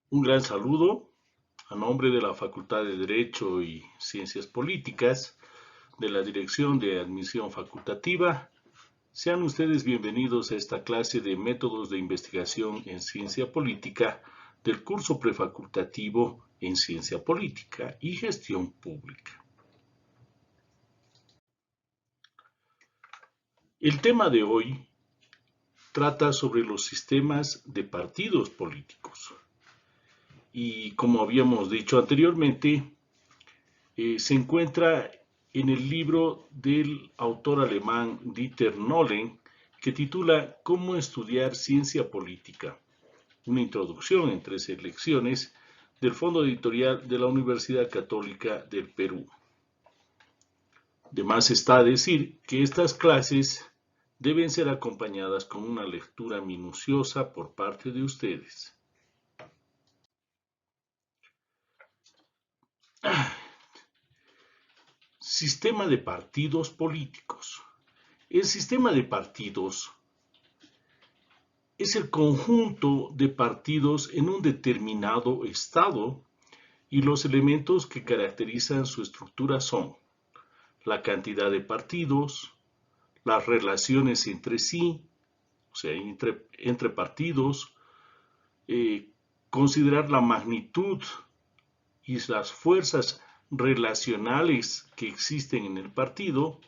Un gran saludo a nombre de la Facultad de Derecho y Ciencias Políticas de la Dirección de Admisión Facultativa. Sean ustedes bienvenidos a esta clase de métodos de investigación en ciencia política del curso prefacultativo en ciencia política y gestión pública. El tema de hoy trata sobre los sistemas de partidos políticos. Y como habíamos dicho anteriormente, se encuentra en el libro del autor alemán Dieter Nolen, que titula ¿Cómo estudiar ciencia política? Una introducción en 3 lecciones del Fondo Editorial de la Universidad Católica del Perú. De más está decir que estas clases deben ser acompañadas con una lectura minuciosa por parte de ustedes. Sistema de partidos políticos. El sistema de partidos es el conjunto de partidos en un determinado estado y los elementos que caracterizan su estructura son la cantidad de partidos, las relaciones entre sí, o sea, entre partidos, considerar la magnitud y las fuerzas relacionales que existen en el partido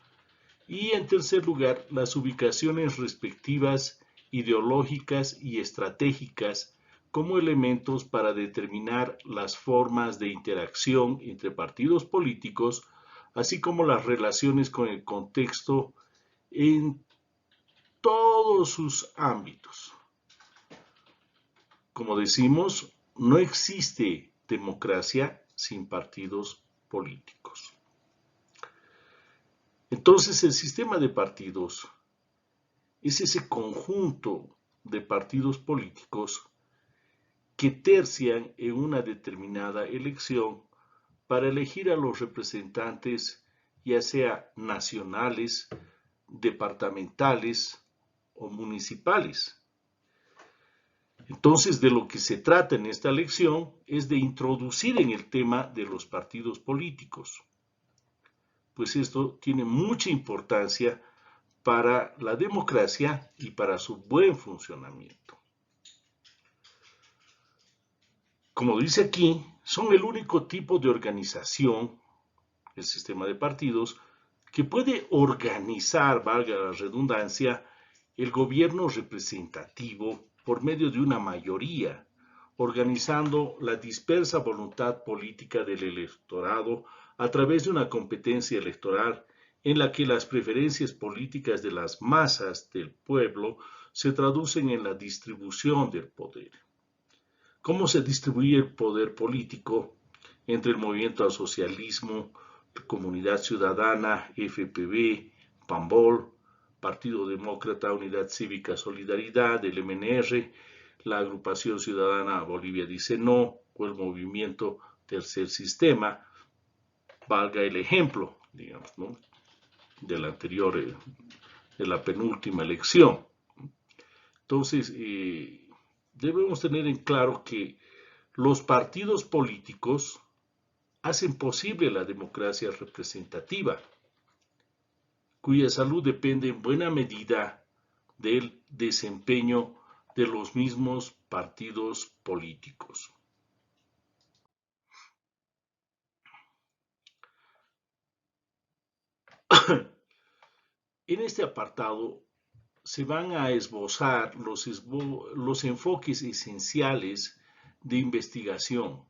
y, en tercer lugar, las ubicaciones respectivas ideológicas y estratégicas como elementos para determinar las formas de interacción entre partidos políticos, así como las relaciones con el contexto en todos sus ámbitos. Como decimos, no existe democracia sin partidos políticos. Entonces, el sistema de partidos es ese conjunto de partidos políticos que tercian en una determinada elección para elegir a los representantes, ya sea nacionales, departamentales o municipales. Entonces, de lo que se trata en esta lección es de introducir en el tema de los partidos políticos, pues esto tiene mucha importancia para la democracia y para su buen funcionamiento. Como dice aquí, son el único tipo de organización, el sistema de partidos, que puede organizar, valga la redundancia, el gobierno representativo por medio de una mayoría, organizando la dispersa voluntad política del electorado a través de una competencia electoral en la que las preferencias políticas de las masas del pueblo se traducen en la distribución del poder. ¿Cómo se distribuye el poder político entre el movimiento al socialismo, Comunidad Ciudadana, FPV, PAMBOL, Partido Demócrata, Unidad Cívica Solidaridad, el MNR, la Agrupación Ciudadana Bolivia Dice No, o el Movimiento Tercer Sistema, valga el ejemplo, digamos, ¿no?, de la penúltima elección? Entonces, debemos tener en claro que los partidos políticos hacen posible la democracia representativa, cuya salud depende en buena medida del desempeño de los mismos partidos políticos. En este apartado se van a esbozar los enfoques esenciales de investigación.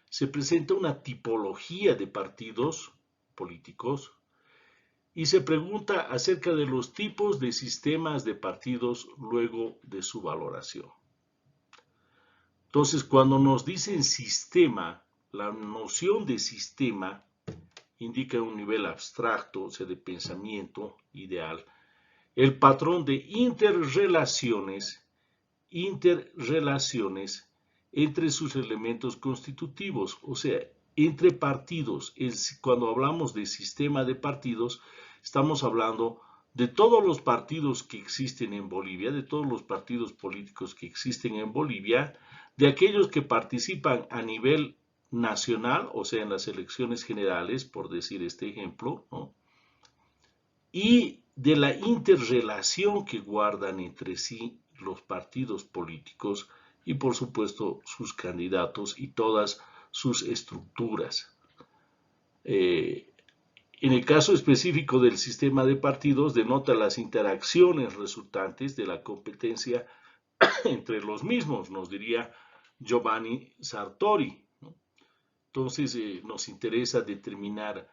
Se presenta una tipología de partidos políticos y se pregunta acerca de los tipos de sistemas de partidos luego de su valoración. Entonces, cuando nos dicen sistema, la noción de sistema indica un nivel abstracto, o sea, de pensamiento ideal, el patrón de interrelaciones entre sus elementos constitutivos, o sea, entre partidos. Cuando hablamos de sistema de partidos, estamos hablando de todos los partidos que existen en Bolivia, de todos los partidos políticos que existen en Bolivia, de aquellos que participan a nivel nacional, o sea, en las elecciones generales, por decir este ejemplo, ¿no? Y de la interrelación que guardan entre sí los partidos políticos y, por supuesto, sus candidatos y todas sus estructuras. En el caso específico del sistema de partidos, denota las interacciones resultantes de la competencia entre los mismos, nos diría Giovanni Sartori, ¿no? Entonces, nos interesa determinar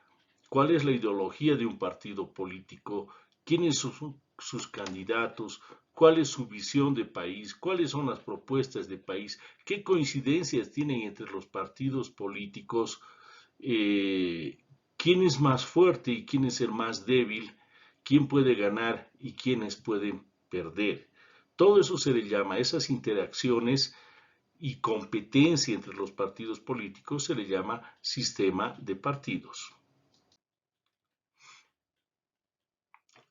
cuál es la ideología de un partido político, quiénes son sus candidatos, cuál es su visión de país, cuáles son las propuestas de país, qué coincidencias tienen entre los partidos políticos, quién es más fuerte y quién es el más débil, quién puede ganar y quiénes pueden perder. Todo eso se le llama, esas interacciones y competencia entre los partidos políticos se le llama sistema de partidos.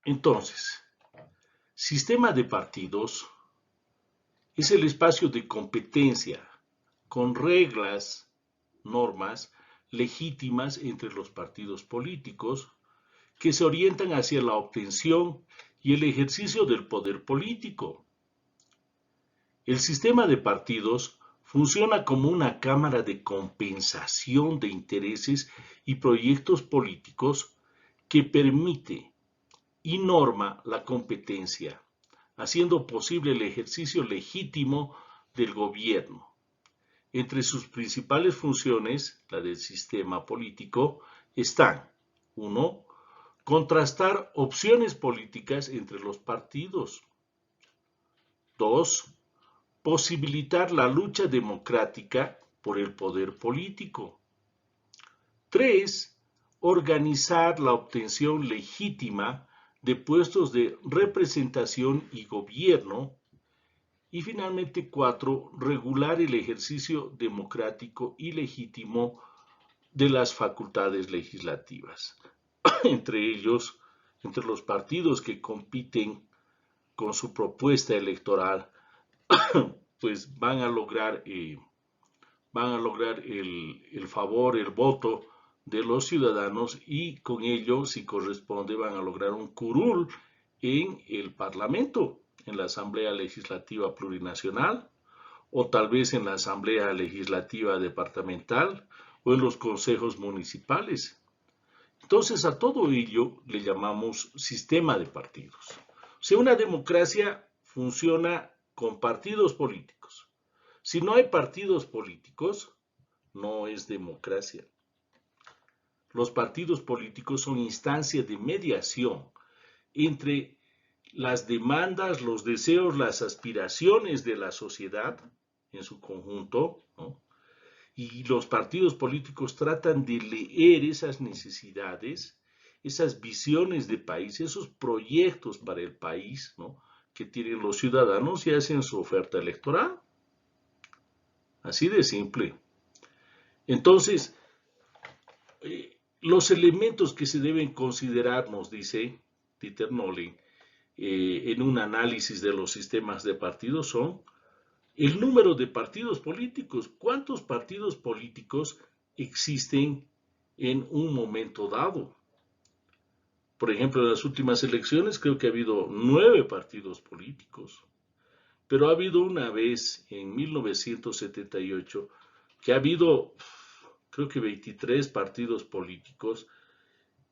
Entonces, sistema de partidos es el espacio de competencia con reglas, normas legítimas entre los partidos políticos que se orientan hacia la obtención y el ejercicio del poder político. El sistema de partidos funciona como una cámara de compensación de intereses y proyectos políticos que permite y norma la competencia, haciendo posible el ejercicio legítimo del gobierno. Entre sus principales funciones, la del sistema político, están: 1. Contrastar opciones políticas entre los partidos. 2. Posibilitar la lucha democrática por el poder político. 3. Organizar la obtención legítima de puestos de representación y gobierno. Y finalmente, 4. Regular el ejercicio democrático y legítimo de las facultades legislativas. Entre ellos, entre los partidos que compiten con su propuesta electoral, pues van a lograr el favor, el voto de los ciudadanos y con ello, si corresponde, van a lograr un curul en el Parlamento, en la Asamblea Legislativa Plurinacional, o tal vez en la Asamblea Legislativa Departamental o en los consejos municipales. Entonces, a todo ello le llamamos sistema de partidos. O sea, una democracia funciona con partidos políticos. Si no hay partidos políticos, no es democracia. Los partidos políticos son instancias de mediación entre las demandas, los deseos, las aspiraciones de la sociedad en su conjunto, ¿no? Y los partidos políticos tratan de leer esas necesidades, esas visiones de país, esos proyectos para el país, ¿no?, que tienen los ciudadanos y hacen su oferta electoral. Así de simple. Entonces, los elementos que se deben considerar, nos dice Dieter Nolen, en un análisis de los sistemas de partidos son el número de partidos políticos. ¿Cuántos partidos políticos existen en un momento dado? Por ejemplo, en las últimas elecciones creo que ha habido 9 partidos políticos, pero ha habido una vez en 1978 que ha habido, creo que 23 partidos políticos,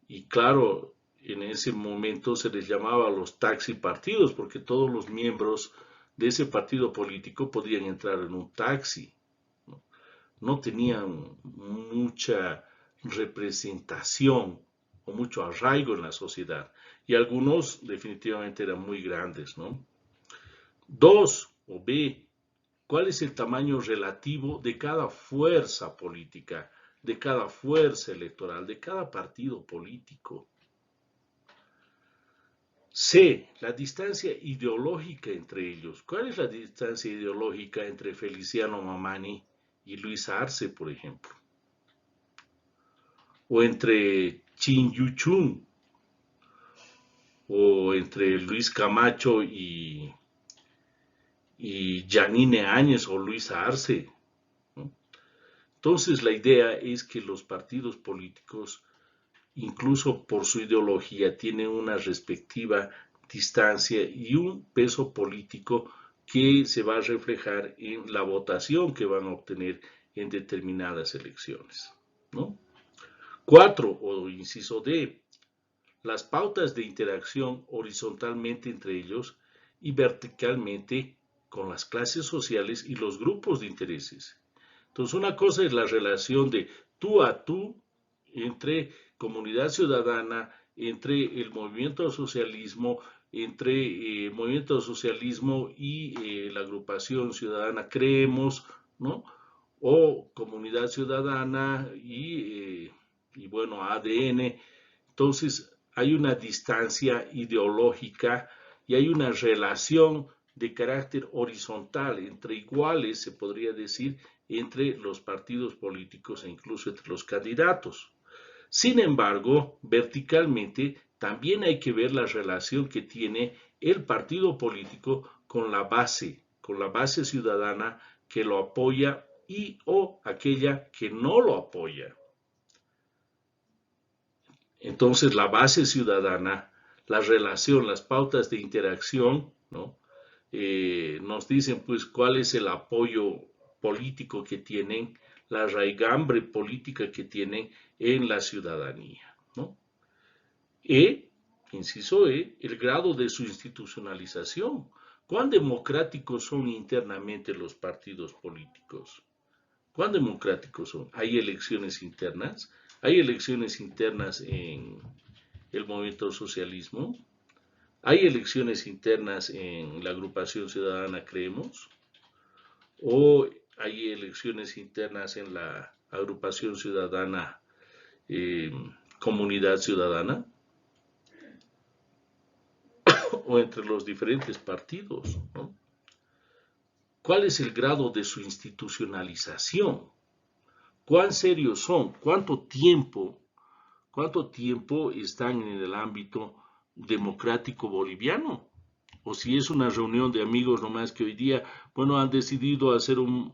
y claro, en ese momento se les llamaba los taxi partidos porque todos los miembros de ese partido político podían entrar en un taxi. No tenían mucha representación o mucho arraigo en la sociedad, y algunos definitivamente eran muy grandes, ¿no? 2, o B, ¿cuál es el tamaño relativo de cada fuerza política, de cada fuerza electoral, de cada partido político? C, la distancia ideológica entre ellos. ¿Cuál es la distancia ideológica entre Feliciano Mamani y Luis Arce, por ejemplo? O entre Chin Yuchun, o entre Luis Camacho y Janine Áñez o Luisa Arce, ¿no? Entonces la idea es que los partidos políticos, incluso por su ideología, tienen una respectiva distancia y un peso político que se va a reflejar en la votación que van a obtener en determinadas elecciones, ¿no? 4, o inciso D, las pautas de interacción horizontalmente entre ellos y verticalmente con las clases sociales y los grupos de intereses. Entonces, una cosa es la relación de tú a tú entre comunidad ciudadana, entre el movimiento al socialismo, entre movimiento al socialismo y la agrupación ciudadana Creemos, ¿no? O comunidad ciudadana y bueno, ADN. Entonces, hay una distancia ideológica y hay una relación de carácter horizontal, entre iguales, se podría decir, entre los partidos políticos e incluso entre los candidatos. Sin embargo, verticalmente, también hay que ver la relación que tiene el partido político con la base ciudadana que lo apoya y o aquella que no lo apoya. Entonces, la base ciudadana, la relación, las pautas de interacción, ¿no? Nos dicen pues cuál es el apoyo político que tienen, la raigambre política que tienen en la ciudadanía, ¿no? E, inciso E, el grado de su institucionalización. ¿Cuán democráticos son internamente los partidos políticos? ¿Cuán democráticos son? ¿Hay elecciones internas? ¿Hay elecciones internas en el movimiento al socialismo? ¿Hay elecciones internas en la agrupación ciudadana Creemos? ¿O hay elecciones internas en la agrupación ciudadana eh, Comunidad Ciudadana? ¿O entre los diferentes partidos, ¿no? ¿Cuál es el grado de su institucionalización? ¿Cuán serios son? ¿Cuánto tiempo están en el ámbito democrático boliviano? O si es una reunión de amigos nomás que hoy día, bueno, han decidido hacer un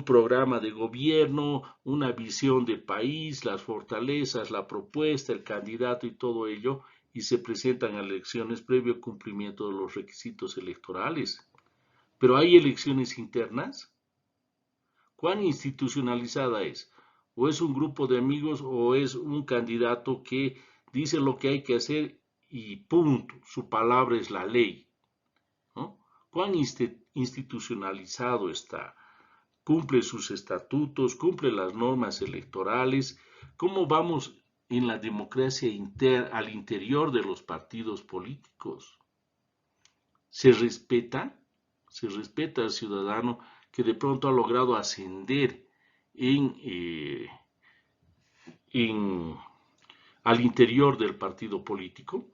programa de gobierno, una visión de país, las fortalezas, la propuesta, el candidato y todo ello, y se presentan a elecciones previo cumplimiento de los requisitos electorales. Pero hay elecciones internas. ¿Cuán institucionalizada es? ¿O es un grupo de amigos o es un candidato que dice lo que hay que hacer y punto? Su palabra es la ley, ¿no? ¿Cuán institucionalizado está? ¿Cumple sus estatutos? ¿Cumple las normas electorales? ¿Cómo vamos en la democracia al interior de los partidos políticos? ¿Se respeta? ¿Se respeta al ciudadano que de pronto ha logrado ascender en, al interior del partido político?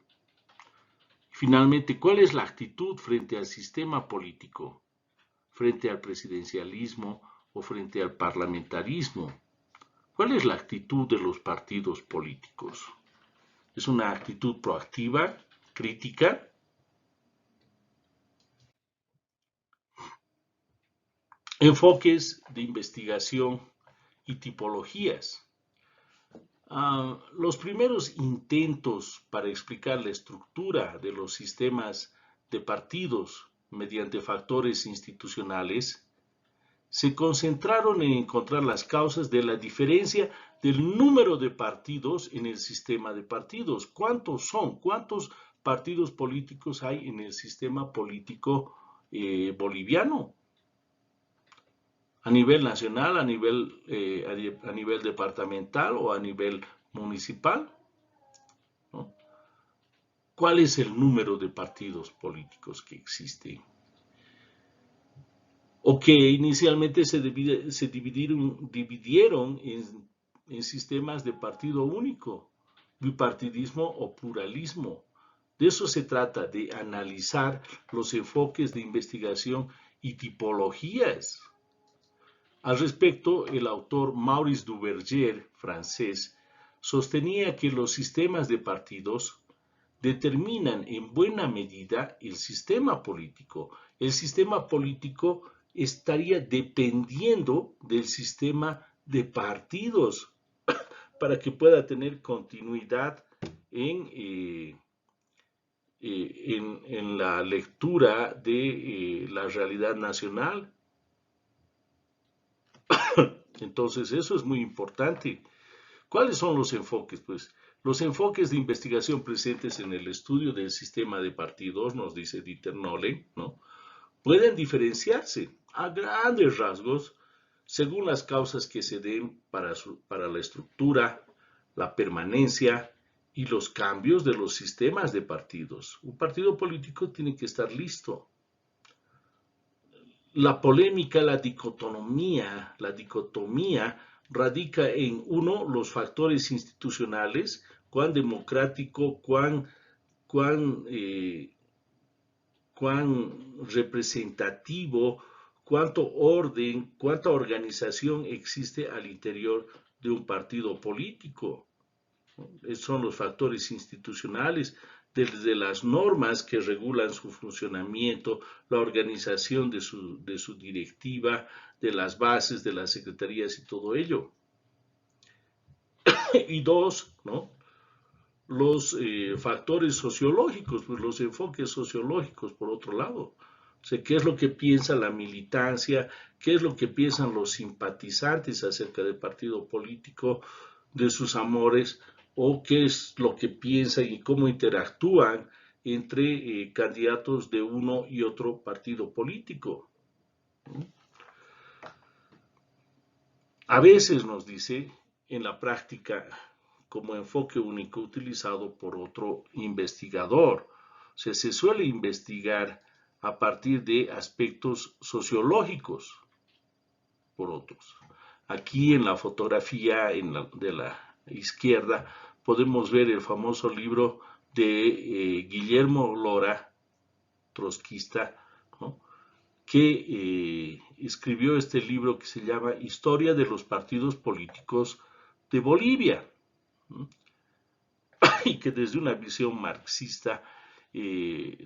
Finalmente, ¿cuál es la actitud frente al sistema político, frente al presidencialismo o frente al parlamentarismo? ¿Cuál es la actitud de los partidos políticos? ¿Es una actitud proactiva, crítica? Enfoques de investigación y tipologías. Los primeros intentos para explicar la estructura de los sistemas de partidos mediante factores institucionales se concentraron en encontrar las causas de la diferencia del número de partidos en el sistema de partidos. ¿Cuántos son? ¿Cuántos partidos políticos hay en el sistema político boliviano? A nivel nacional, a nivel departamental o a nivel municipal, ¿no? ¿Cuál es el número de partidos políticos que existen? O que inicialmente se dividieron en sistemas de partido único, bipartidismo o pluralismo. De eso se trata, de analizar los enfoques de investigación y tipologías. Al respecto, el autor Maurice Duverger, francés, sostenía que los sistemas de partidos determinan en buena medida el sistema político el sistema político estaría dependiendo del sistema de partidos para que pueda tener continuidad en, en la lectura de la realidad nacional. Entonces, eso es muy importante. ¿Cuáles son los enfoques? Pues los enfoques de investigación presentes en el estudio del sistema de partidos, nos dice Dieter Nolle, ¿no? Pueden diferenciarse a grandes rasgos según las causas que se den para la estructura, la permanencia y los cambios de los sistemas de partidos. Un partido político tiene que estar listo. La polémica, la dicotomía radica en, uno, los factores institucionales, cuán democrático, cuán representativo, cuánto orden, cuánta organización existe al interior de un partido político. Esos son los factores institucionales, desde las normas que regulan su funcionamiento, la organización de su directiva, de las bases, de las secretarías y todo ello. Y dos, ¿no? Los factores sociológicos, pues los enfoques sociológicos por otro lado. O sea, ¿qué es lo que piensa la militancia? ¿Qué es lo que piensan los simpatizantes acerca del partido político, de sus amores? ¿O qué es lo que piensan y cómo interactúan entre candidatos de uno y otro partido político? A veces nos dice, en la práctica, como enfoque único utilizado por otro investigador. O sea, se suele investigar a partir de aspectos sociológicos por otros. Aquí en la fotografía de la izquierda podemos ver el famoso libro de Guillermo Lora, trotskista, ¿no? Que escribió este libro que se llama Historia de los partidos políticos de Bolivia, ¿no? Y que desde una visión marxista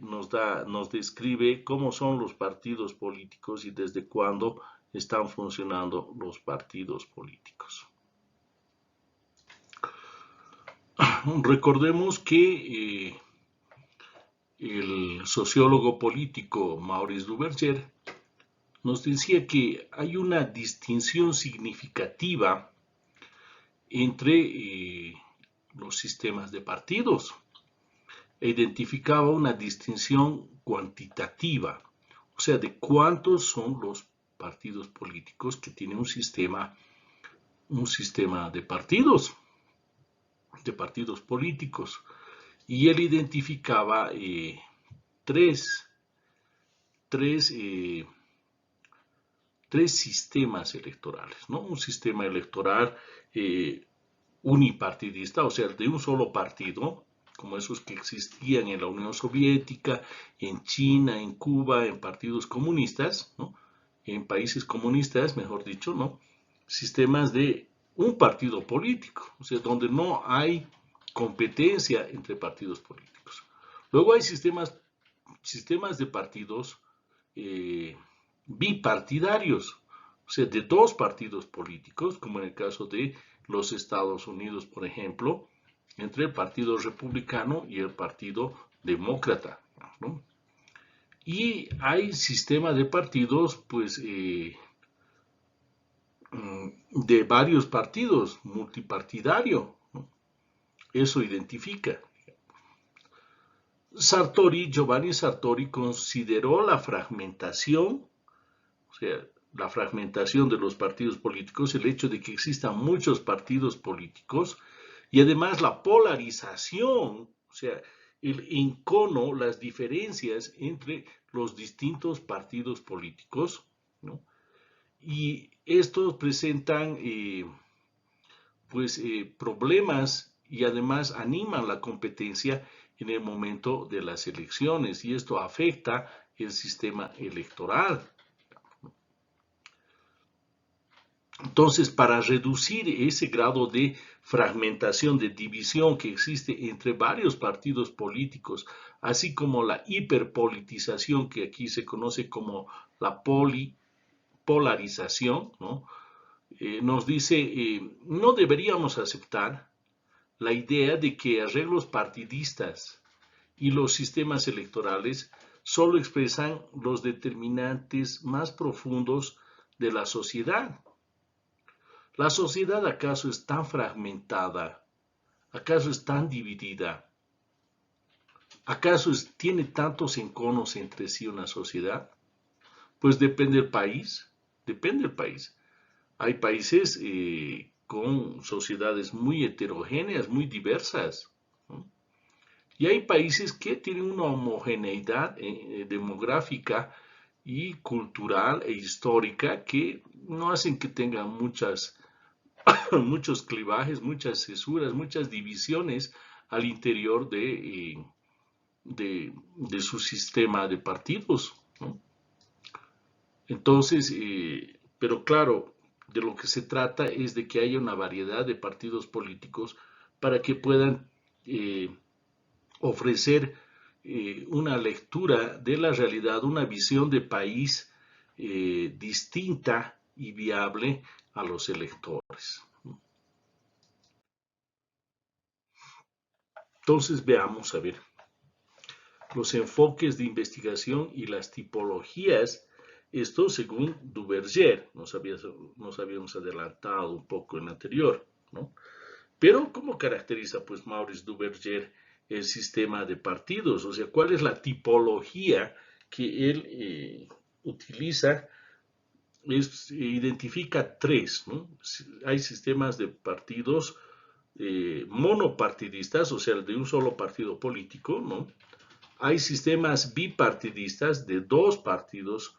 nos describe cómo son los partidos políticos y desde cuándo están funcionando los partidos políticos. Recordemos que el sociólogo político Maurice Duverger nos decía que hay una distinción significativa entre los sistemas de partidos e identificaba una distinción cuantitativa, o sea, de cuántos son los partidos políticos que tienen un sistema de partidos políticos. Y él identificaba tres sistemas electorales, ¿no? Un sistema electoral unipartidista, o sea, de un solo partido, como esos que existían en la Unión Soviética, en China, en Cuba, en partidos comunistas, ¿no? En países comunistas, mejor dicho, ¿no? Sistemas de un partido político, o sea, donde no hay competencia entre partidos políticos. Luego hay sistemas de partidos bipartidarios, o sea, de dos partidos políticos, como en el caso de los Estados Unidos, por ejemplo, entre el Partido Republicano y el Partido Demócrata, ¿no? Y hay sistemas de partidos, pues, de varios partidos, multipartidario, ¿no? Eso identifica. Giovanni Sartori consideró la fragmentación, o sea, la fragmentación de los partidos políticos, el hecho de que existan muchos partidos políticos y además la polarización, o sea, el encono, las diferencias entre los distintos partidos políticos, ¿no? Y estos presentan problemas y además animan la competencia en el momento de las elecciones y esto afecta el sistema electoral. Entonces, para reducir ese grado de fragmentación, de división que existe entre varios partidos políticos, así como la hiperpolitización que aquí se conoce como la polarización, ¿no? Nos dice, no deberíamos aceptar la idea de que arreglos partidistas y los sistemas electorales solo expresan los determinantes más profundos de la sociedad. ¿La sociedad acaso es tan fragmentada? ¿Acaso es tan dividida? ¿Acaso tiene tantos enconos entre sí una sociedad? Pues depende del país, depende del país. Hay países con sociedades muy heterogéneas, muy diversas, ¿no? Y hay países que tienen una homogeneidad demográfica y cultural e histórica que no hacen que tengan muchos clivajes, muchas cesuras, muchas divisiones al interior de su sistema de partidos, ¿no? Entonces, pero claro, de lo que se trata es de que haya una variedad de partidos políticos para que puedan eh, ofrecer una lectura de la realidad, una visión de país distinta y viable a los electores. Entonces veamos, a ver, los enfoques de investigación y las tipologías, esto según Duverger, nos habíamos adelantado un poco en el anterior, ¿no? Pero ¿cómo caracteriza pues Maurice Duverger el sistema de partidos? O sea, ¿cuál es la tipología que él utiliza? Identifica tres, ¿no? Hay sistemas de partidos monopartidistas, o sea, de un solo partido político, ¿no? Hay sistemas bipartidistas de dos partidos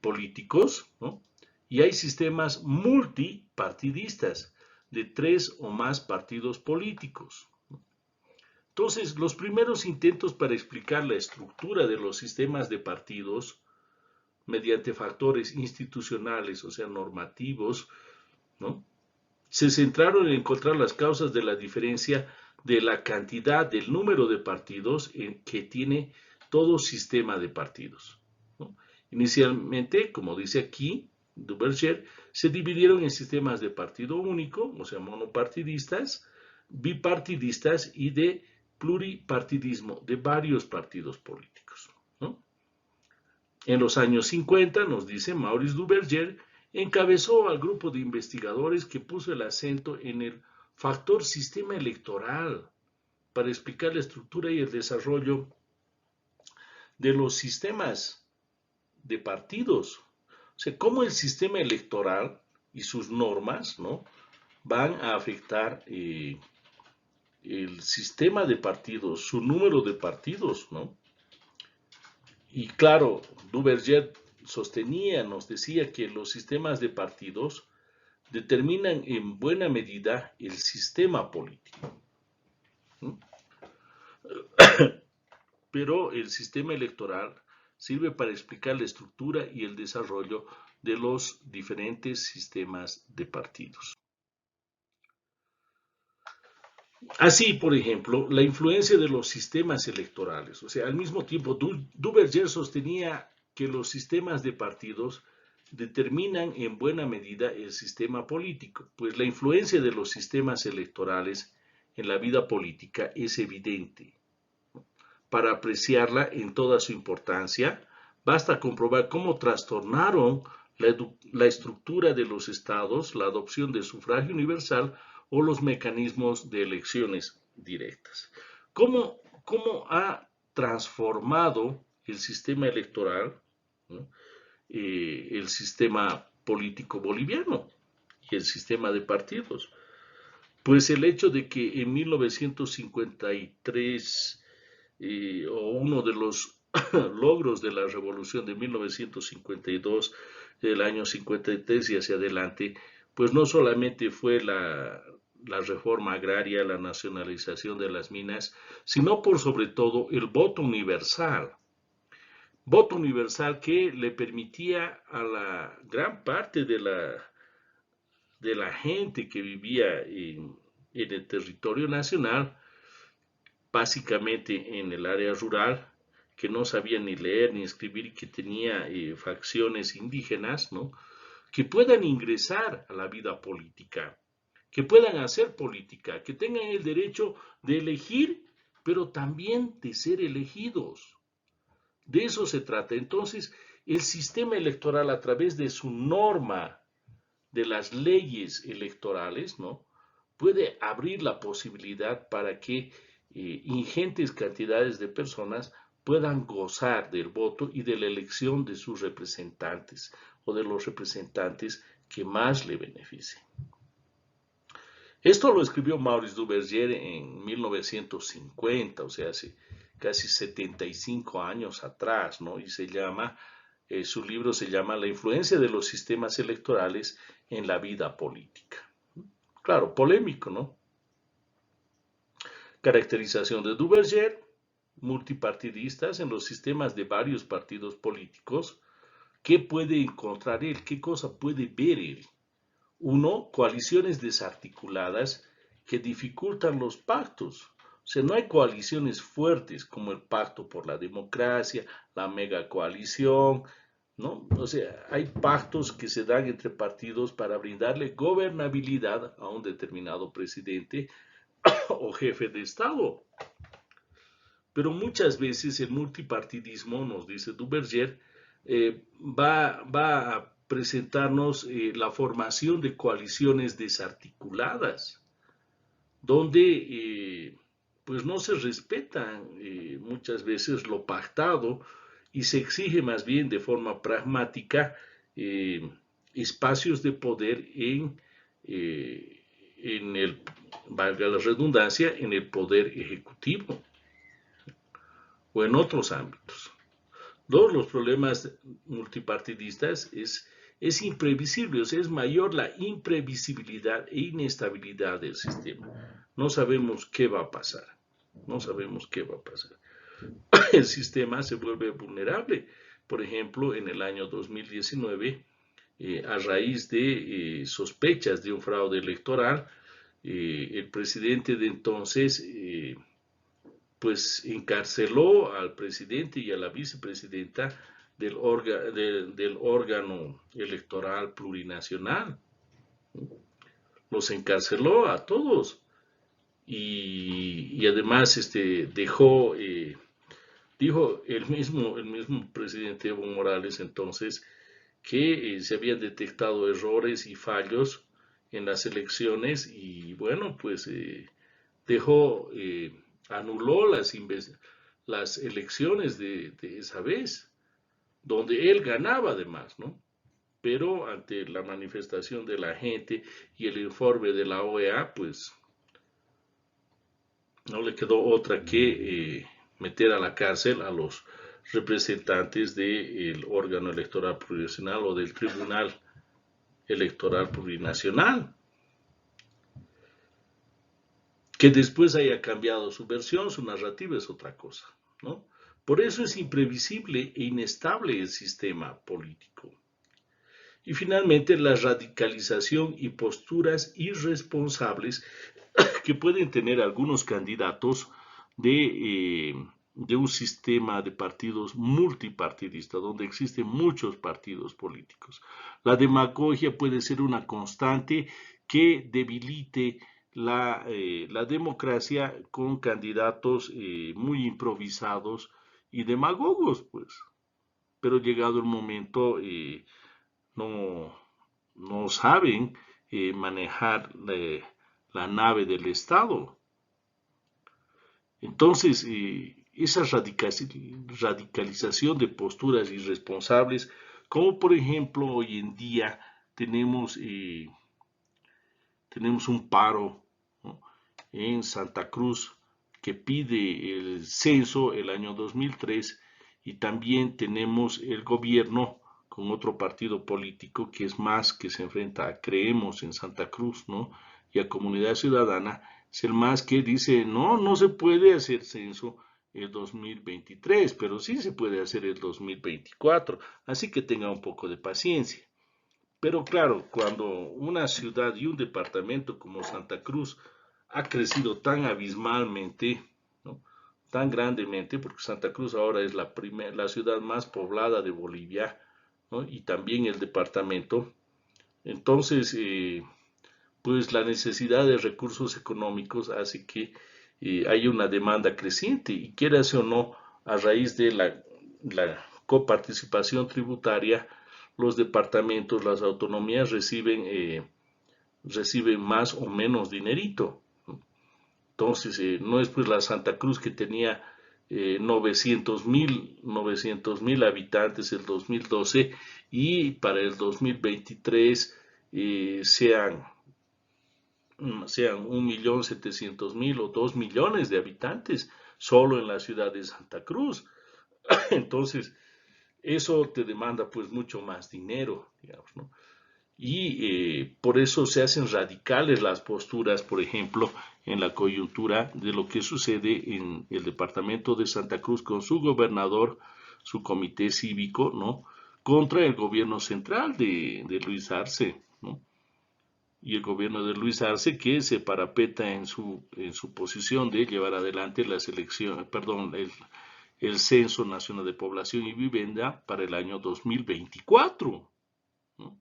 políticos, ¿no? Y hay sistemas multipartidistas de tres o más partidos políticos. Entonces, los primeros intentos para explicar la estructura de los sistemas de partidos mediante factores institucionales, o sea, normativos, ¿no? Se centraron en encontrar las causas de la diferencia de la cantidad, del número de partidos que tiene todo sistema de partidos, ¿no? Inicialmente, como dice aquí Duverger, se dividieron en sistemas de partido único, o sea, monopartidistas, bipartidistas y de pluripartidismo, de varios partidos políticos, ¿no? En los años 50, nos dice Maurice Duverger, encabezó al grupo de investigadores que puso el acento en el factor sistema electoral para explicar la estructura y el desarrollo de los sistemas de partidos. O sea, cómo el sistema electoral y sus normas, ¿no?, van a afectar el sistema de partidos, su número de partidos, ¿no? Y claro, Duverger sostenía, nos decía que los sistemas de partidos determinan en buena medida el sistema político, ¿no? Pero el sistema electoral sirve para explicar la estructura y el desarrollo de los diferentes sistemas de partidos. Así, por ejemplo, la influencia de los sistemas electorales. O sea, al mismo tiempo, Duverger sostenía que los sistemas de partidos determinan en buena medida el sistema político, pues la influencia de los sistemas electorales en la vida política es evidente. Para apreciarla en toda su importancia, basta comprobar cómo trastornaron la estructura de los estados, la adopción del sufragio universal o los mecanismos de elecciones directas. ¿Cómo ha transformado el sistema electoral, ¿no?, el sistema político boliviano y el sistema de partidos? Pues el hecho de que en 1953 o uno de los logros de la revolución de 1952, del año 53 y hacia adelante, pues no solamente fue la reforma agraria, la nacionalización de las minas, sino por sobre todo el voto universal que le permitía a la gran parte de la de la gente que vivía en el territorio nacional, básicamente en el área rural, que no sabía ni leer ni escribir y que tenía facciones indígenas, ¿no? Que puedan ingresar a la vida política, que puedan hacer política, que tengan el derecho de elegir, pero también de ser elegidos. De eso se trata. Entonces, el sistema electoral a través de su norma, de las leyes electorales, ¿no? Puede abrir la posibilidad para que ingentes cantidades de personas puedan gozar del voto y de la elección de sus representantes o de los representantes que más le beneficien. Esto lo escribió Maurice Duverger en 1950, o sea, hace casi 75 años atrás, ¿no? Y su libro se llama La influencia de los sistemas electorales en la vida política. Claro, polémico, ¿no? Caracterización de Duverger, multipartidistas en los sistemas de varios partidos políticos. ¿Qué puede encontrar él? ¿Qué cosa puede ver él? Uno, coaliciones desarticuladas que dificultan los pactos. O sea, no hay coaliciones fuertes como el Pacto por la Democracia, la megacoalición, ¿no? O sea, hay pactos que se dan entre partidos para brindarle gobernabilidad a un determinado presidente o jefe de Estado. Pero muchas veces el multipartidismo, nos dice Duverger, va a presentarnos la formación de coaliciones desarticuladas, donde pues no se respetan muchas veces lo pactado y se exige más bien de forma pragmática espacios de poder en el, valga la redundancia, en el poder ejecutivo o en otros ámbitos. Dos, los problemas multipartidistas es imprevisible, o sea, es mayor la imprevisibilidad e inestabilidad del sistema. No sabemos qué va a pasar. No sabemos qué va a pasar. El sistema se vuelve vulnerable. Por ejemplo, en el año 2019, a raíz de sospechas de un fraude electoral, el presidente de entonces pues encarceló al presidente y a la vicepresidenta del órgano electoral plurinacional. Los encarceló a todos y además dijo el mismo presidente Evo Morales entonces que se habían detectado errores y fallos en las elecciones y bueno, pues anuló las elecciones de esa vez, donde él ganaba además, ¿no? Pero ante la manifestación de la gente y el informe de la OEA, pues no le quedó otra que meter a la cárcel a los representantes del órgano electoral plurinacional o del Tribunal Electoral Plurinacional. Que después haya cambiado su versión, su narrativa es otra cosa, ¿no? Por eso es imprevisible e inestable el sistema político. Y finalmente la radicalización y posturas irresponsables que pueden tener algunos candidatos de un sistema de partidos multipartidista, donde existen muchos partidos políticos. La demagogia puede ser una constante que debilite la democracia con candidatos muy improvisados y demagogos, pues. Pero llegado el momento, no, no saben manejar la nave del Estado. Entonces, esa radicalización de posturas irresponsables, como por ejemplo hoy en día tenemos un paro, ¿no?, en Santa Cruz que pide el censo el año 2003 y también tenemos el gobierno con otro partido político que es MAS, que se enfrenta a Creemos en Santa Cruz, ¿no?, y a Comunidad Ciudadana, es el MAS que dice, no se puede hacer censo el 2023, pero sí se puede hacer el 2024, así que tenga un poco de paciencia. Pero claro, cuando una ciudad y un departamento como Santa Cruz ha crecido tan abismalmente, ¿no? Tan grandemente, porque Santa Cruz ahora es la ciudad más poblada de Bolivia, ¿no? Y también el departamento. Entonces, pues la necesidad de recursos económicos hace que haya una demanda creciente y quieras o no, a raíz de la coparticipación tributaria, los departamentos, las autonomías reciben más o menos dinerito. Entonces, no es pues la Santa Cruz que tenía 900,000 habitantes el 2012 y para el 2023 sean 1.700.000 o 2 millones de habitantes solo en la ciudad de Santa Cruz. Entonces, eso te demanda pues mucho más dinero, digamos, ¿no? Y por eso se hacen radicales las posturas, por ejemplo, en la coyuntura de lo que sucede en el departamento de Santa Cruz con su gobernador, su comité cívico, ¿no? Contra el gobierno central de Luis Arce, ¿no? Y el gobierno de Luis Arce que se parapeta en su posición de llevar adelante la selección, perdón, el Censo Nacional de Población y Vivienda para el año 2024, ¿no?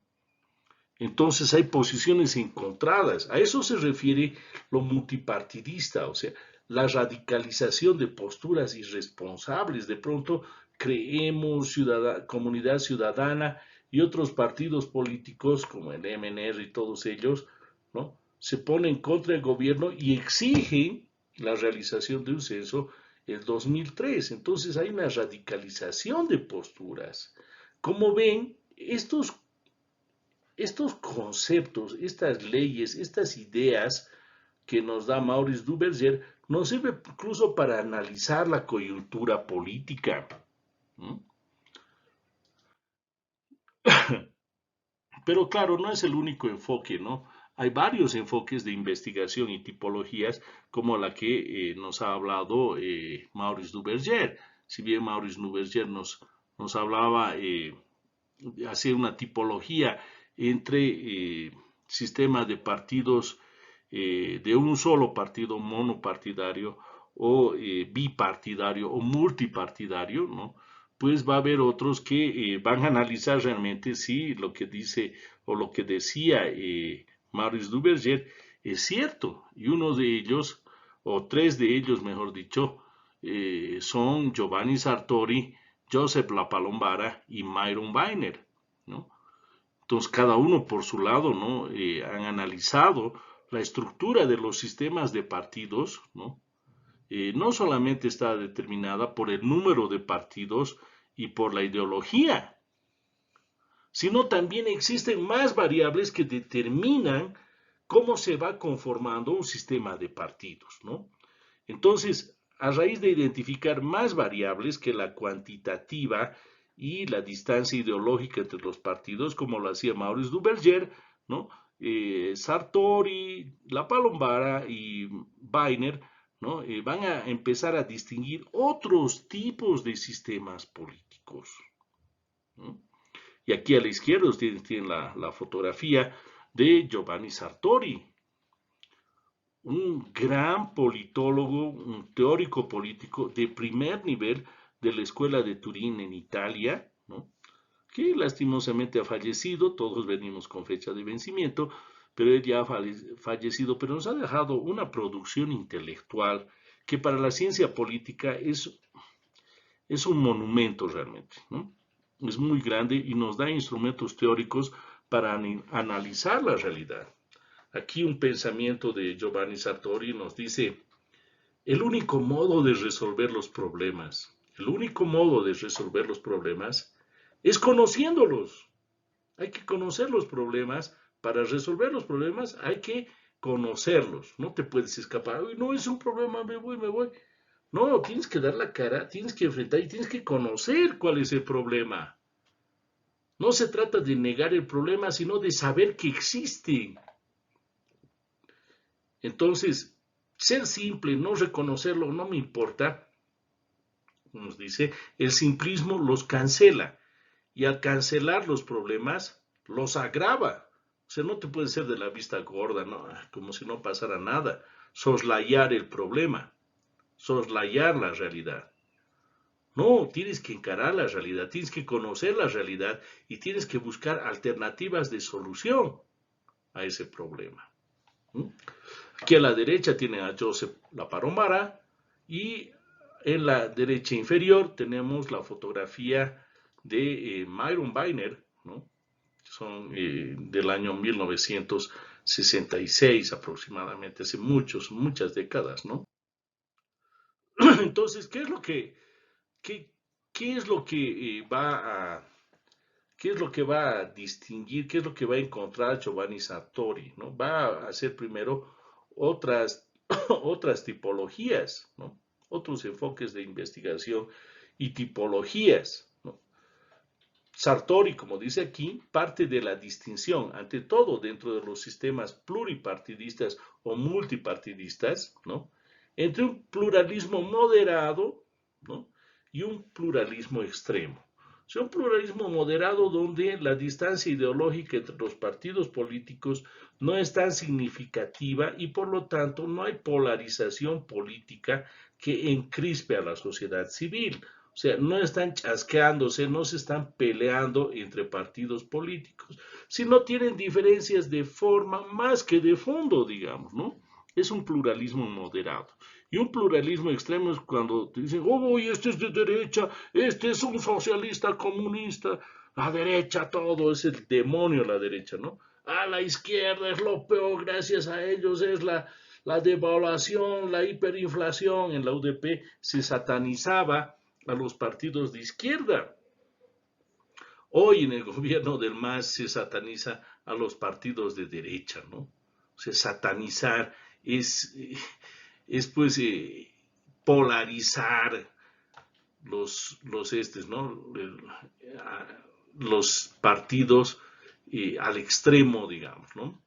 Entonces hay posiciones encontradas. A eso se refiere lo multipartidista, o sea, la radicalización de posturas irresponsables. De pronto creemos comunidad ciudadana y otros partidos políticos como el MNR y todos ellos, ¿no? Se ponen contra el gobierno y exigen la realización de un censo el 2003. Entonces hay una radicalización de posturas. Como ven, estos conceptos, estas leyes, estas ideas que nos da Maurice Duverger nos sirve incluso para analizar la coyuntura política. ¿No? Pero claro, no es el único enfoque, ¿no? Hay varios enfoques de investigación y tipologías como la que nos ha hablado Maurice Duverger. Si bien Maurice Duverger nos hablaba hacer una tipología entre sistemas de partidos de un solo partido monopartidario o bipartidario o multipartidario, ¿no? Pues va a haber otros que van a analizar realmente si lo que dice o lo que decía Maurice Duverger es cierto. Y uno de ellos, o tres de ellos, mejor dicho, son Giovanni Sartori, Joseph La Palombara y Myron Weiner, ¿no? Entonces, cada uno por su lado, ¿no? Han analizado la estructura de los sistemas de partidos, ¿no? No solamente está determinada por el número de partidos y por la ideología, sino también existen más variables que determinan cómo se va conformando un sistema de partidos, ¿no? Entonces, a raíz de identificar más variables que la cuantitativa y la distancia ideológica entre los partidos, como lo hacía Maurice Duverger, ¿no? Sartori, La Palombara y Weiner, ¿no? Van a empezar a distinguir otros tipos de sistemas políticos, ¿no? Y aquí a la izquierda ustedes tienen la fotografía de Giovanni Sartori, un gran politólogo, un teórico político de primer nivel de la Escuela de Turín en Italia, ¿no? Que lastimosamente ha fallecido, todos venimos con fecha de vencimiento, pero él ya ha fallecido, pero nos ha dejado una producción intelectual que para la ciencia política es un monumento realmente, ¿no? Es muy grande y nos da instrumentos teóricos para analizar la realidad. Aquí un pensamiento de Giovanni Sartori nos dice, el único modo de resolver los problemas, el único modo de resolver los problemas es conociéndolos. Hay que conocer los problemas. Para resolver los problemas hay que conocerlos. No te puedes escapar. No es un problema, me voy, me voy. No, tienes que dar la cara, tienes que enfrentar y tienes que conocer cuál es el problema. No se trata de negar el problema, sino de saber que existe. Entonces, ser simple, no reconocerlo, no me importa, nos dice, el simplismo los cancela. Y al cancelar los problemas, los agrava. O sea, no te puedes ser de la vista gorda, ¿no? Como si no pasara nada. Soslayar el problema, soslayar la realidad. No, tienes que encarar la realidad, tienes que conocer la realidad y tienes que buscar alternativas de solución a ese problema. ¿Mm? Aquí a la derecha tiene a Joseph Laparomara y en la derecha inferior tenemos la fotografía de Myron Weiner, ¿no? Son del año 1966 aproximadamente, hace muchas décadas, ¿no? Entonces, qué, qué es lo que qué es lo que va a distinguir, qué es lo que va a encontrar Giovanni Sartori, ¿no? Va a hacer primero otras, otras tipologías, ¿no? Otros enfoques de investigación y tipologías, ¿no? Sartori, como dice aquí, parte de la distinción, ante todo dentro de los sistemas pluripartidistas o multipartidistas, ¿no? Entre un pluralismo moderado, ¿no? Y un pluralismo extremo. O sea, un pluralismo moderado donde la distancia ideológica entre los partidos políticos no es tan significativa y por lo tanto no hay polarización política que encrispe a la sociedad civil. O sea, no están chasqueándose, no se están peleando entre partidos políticos, sino tienen diferencias de forma más que de fondo, digamos, ¿no? Es un pluralismo moderado. Y un pluralismo extremo es cuando te dicen, oh, este es de derecha, este es un socialista comunista, la derecha todo, es el demonio la derecha, ¿no? A la izquierda es lo peor, gracias a ellos es la devaluación, la hiperinflación. En la UDP se satanizaba a los partidos de izquierda. Hoy en el gobierno del MAS se sataniza a los partidos de derecha, ¿no? O sea, satanizar es pues polarizar ¿no? Los partidos al extremo, digamos, ¿no?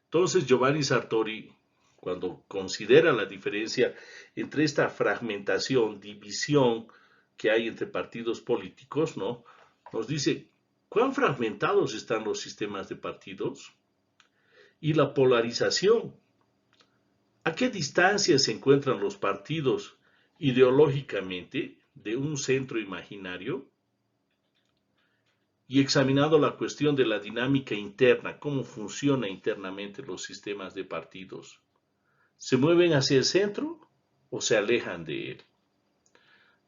Entonces Giovanni Sartori, cuando considera la diferencia entre esta fragmentación, división que hay entre partidos políticos, ¿no? Nos dice, ¿cuán fragmentados están los sistemas de partidos? Y la polarización. ¿A qué distancia se encuentran los partidos ideológicamente de un centro imaginario? Y examinado la cuestión de la dinámica interna, cómo funciona internamente los sistemas de partidos. ¿Se mueven hacia el centro o se alejan de él?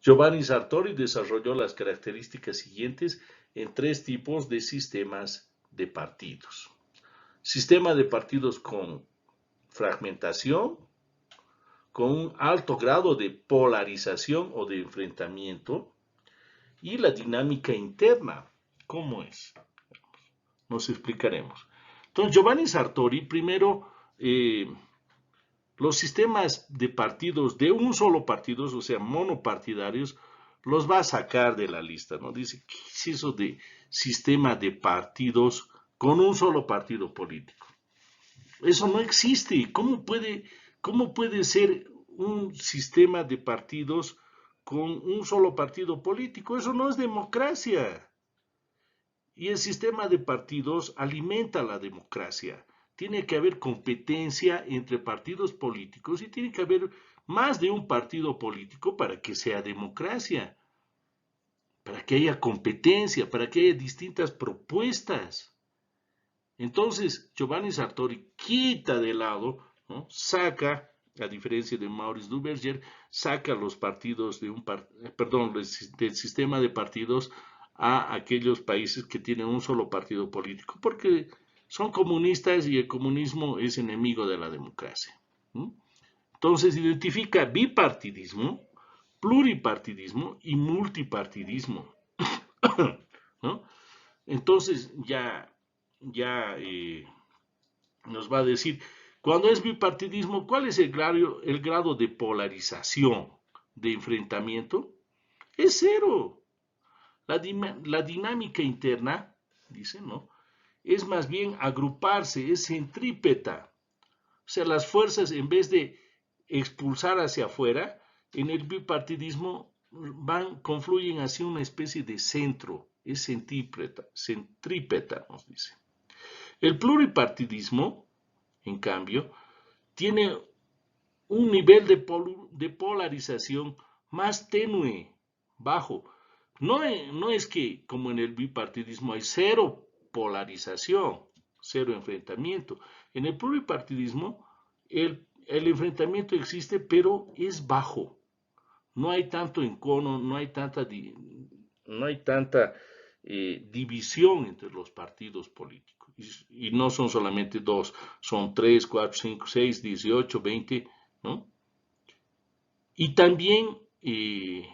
Giovanni Sartori desarrolló las características siguientes en tres tipos de sistemas de partidos. Sistema de partidos con fragmentación, con un alto grado de polarización o de enfrentamiento, y la dinámica interna. ¿Cómo es? Nos explicaremos. Entonces, Giovanni Sartori, primero, los sistemas de partidos de un solo partido, o sea, monopartidarios, los va a sacar de la lista, ¿no? Dice, ¿qué es eso de sistema de partidos con un solo partido político? Eso no existe. Cómo puede ser un sistema de partidos con un solo partido político? Eso no es democracia. Y el sistema de partidos alimenta la democracia. Tiene que haber competencia entre partidos políticos y tiene que haber más de un partido político para que sea democracia, para que haya competencia, para que haya distintas propuestas. Entonces, Giovanni Sartori quita de lado, ¿no? Saca, a diferencia de Maurice Duverger, saca los partidos del sistema de partidos a aquellos países que tienen un solo partido político, porque son comunistas y el comunismo es enemigo de la democracia. ¿No? Entonces identifica bipartidismo, pluripartidismo y multipartidismo. ¿No? Entonces ya nos va a decir, cuando es bipartidismo, ¿cuál es el grado de polarización, de enfrentamiento? Es cero. La dinámica interna, dice, ¿no? Es más bien agruparse, es centrípeta. O sea, las fuerzas, en vez de expulsar hacia afuera, en el bipartidismo confluyen hacia una especie de centro. es centrípeta, nos dice. El pluripartidismo, en cambio, tiene un nivel de polarización más tenue, bajo. No es que, como en el bipartidismo, hay cero polarización, cero enfrentamiento. En el pluripartidismo, el enfrentamiento existe, pero es bajo. No hay tanto encono, no hay tanta división entre los partidos políticos. Y no son solamente dos, son 3, 4, 5, 6, 18, 20, ¿no? Y también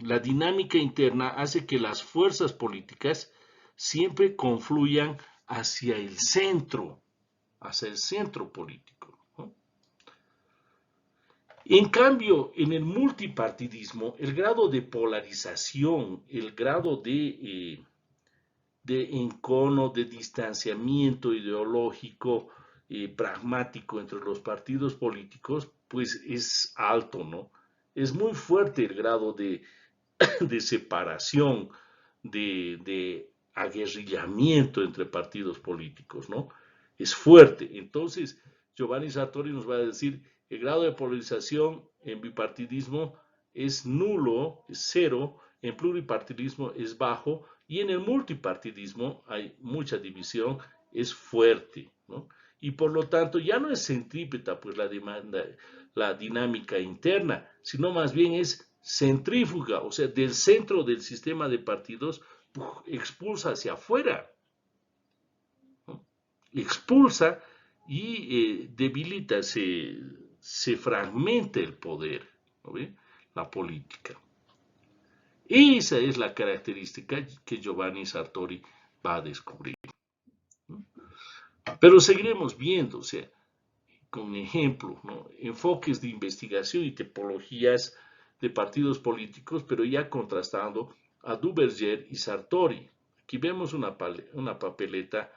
la dinámica interna hace que las fuerzas políticas siempre confluyan hacia el centro político, ¿no? En cambio, en el multipartidismo, el grado de polarización, el grado de encono, de distanciamiento ideológico, pragmático entre los partidos políticos, pues es alto, ¿no? Es muy fuerte el grado de separación, de aguerrillamiento entre partidos políticos, ¿no? Es fuerte. Entonces, Giovanni Sartori nos va a decir, el grado de polarización en bipartidismo es nulo, es cero, en pluripartidismo es bajo, y en el multipartidismo hay mucha división, es fuerte, ¿no? Y por lo tanto ya no es centrípeta pues la dinámica interna, sino más bien es centrífuga, o sea, del centro del sistema de partidos expulsa hacia afuera, ¿no? Expulsa y debilita, se fragmenta el poder, ¿no ve? La política. Esa es la característica que Giovanni Sartori va a descubrir, ¿no? Pero seguiremos viendo, o sea, con ejemplo, ¿no? Enfoques de investigación y tipologías de partidos políticos, pero ya contrastando a Duverger y Sartori. Aquí vemos una papeleta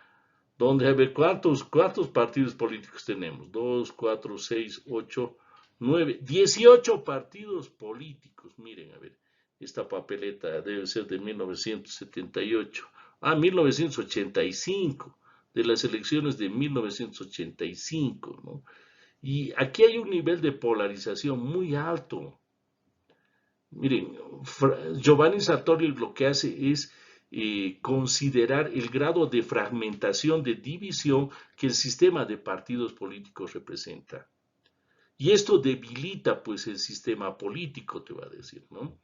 donde, a ver, ¿cuántos partidos políticos tenemos? 2, 4, 6, 8, 9, 18 partidos políticos. Miren, a ver, esta papeleta debe ser de 1978. 1985, de las elecciones de 1985, ¿no? Y aquí hay un nivel de polarización muy alto. Miren, Giovanni Sartori lo que hace es considerar el grado de fragmentación, de división que el sistema de partidos políticos representa. Y esto debilita pues el sistema político, te va a decir, ¿no?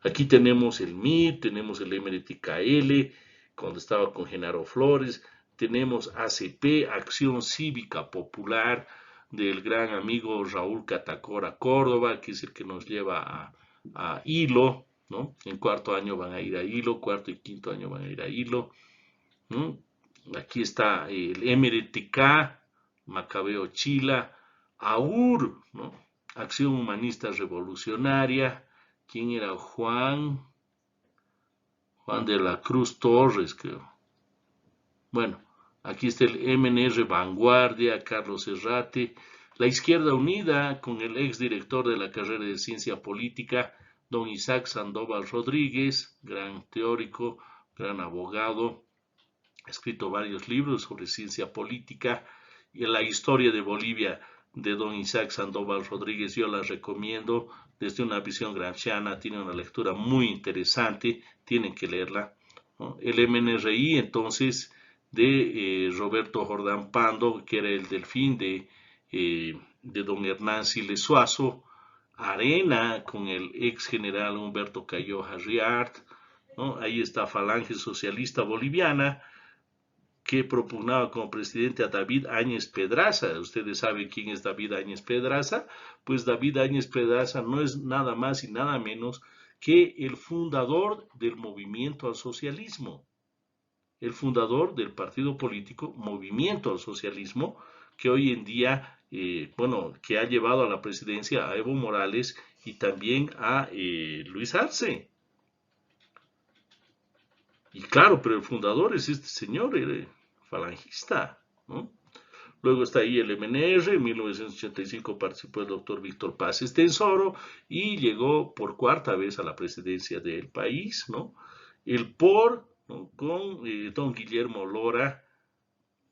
Aquí tenemos el MIR, tenemos el MRTKL, cuando estaba con Genaro Flores, tenemos ACP, Acción Cívica Popular, del gran amigo Raúl Catacora Córdoba, que es el que nos lleva a Hilo, ¿no? En cuarto año van a ir a Hilo, cuarto y quinto año van a ir a Hilo, ¿no? Aquí está el MRTK, Macabeo Chila, AUR, ¿no? Acción Humanista Revolucionaria. ¿Quién era? Juan de la Cruz Torres, creo. Bueno, aquí está el MNR Vanguardia, Carlos Herrate, la Izquierda Unida, con el exdirector de la carrera de Ciencia Política, don Isaac Sandoval Rodríguez, gran teórico, gran abogado, ha escrito varios libros sobre ciencia política, y la historia de Bolivia de don Isaac Sandoval Rodríguez yo la recomiendo desde una visión gramsciana, tiene una lectura muy interesante, tienen que leerla, ¿no? El MNRI entonces de Roberto Jordán Pando, que era el delfín de don Hernán Siles Suazo, Arena con el ex general Humberto Cayoja Riart, ¿no? Ahí está Falange Socialista Boliviana, que propugnaba como presidente a David Áñez Pedraza. Ustedes saben quién es David Áñez Pedraza. Pues David Áñez Pedraza no es nada más y nada menos que el fundador del movimiento al socialismo, el fundador del partido político Movimiento al Socialismo, que hoy en día, bueno, que ha llevado a la presidencia a Evo Morales y también a Luis Arce. Y claro, pero el fundador es este señor, falangista, ¿no? Luego está ahí el MNR, en 1985 participó el doctor Víctor Paz Estensoro y llegó por cuarta vez a la presidencia del país, ¿no? El POR, ¿no? Con don Guillermo Lora,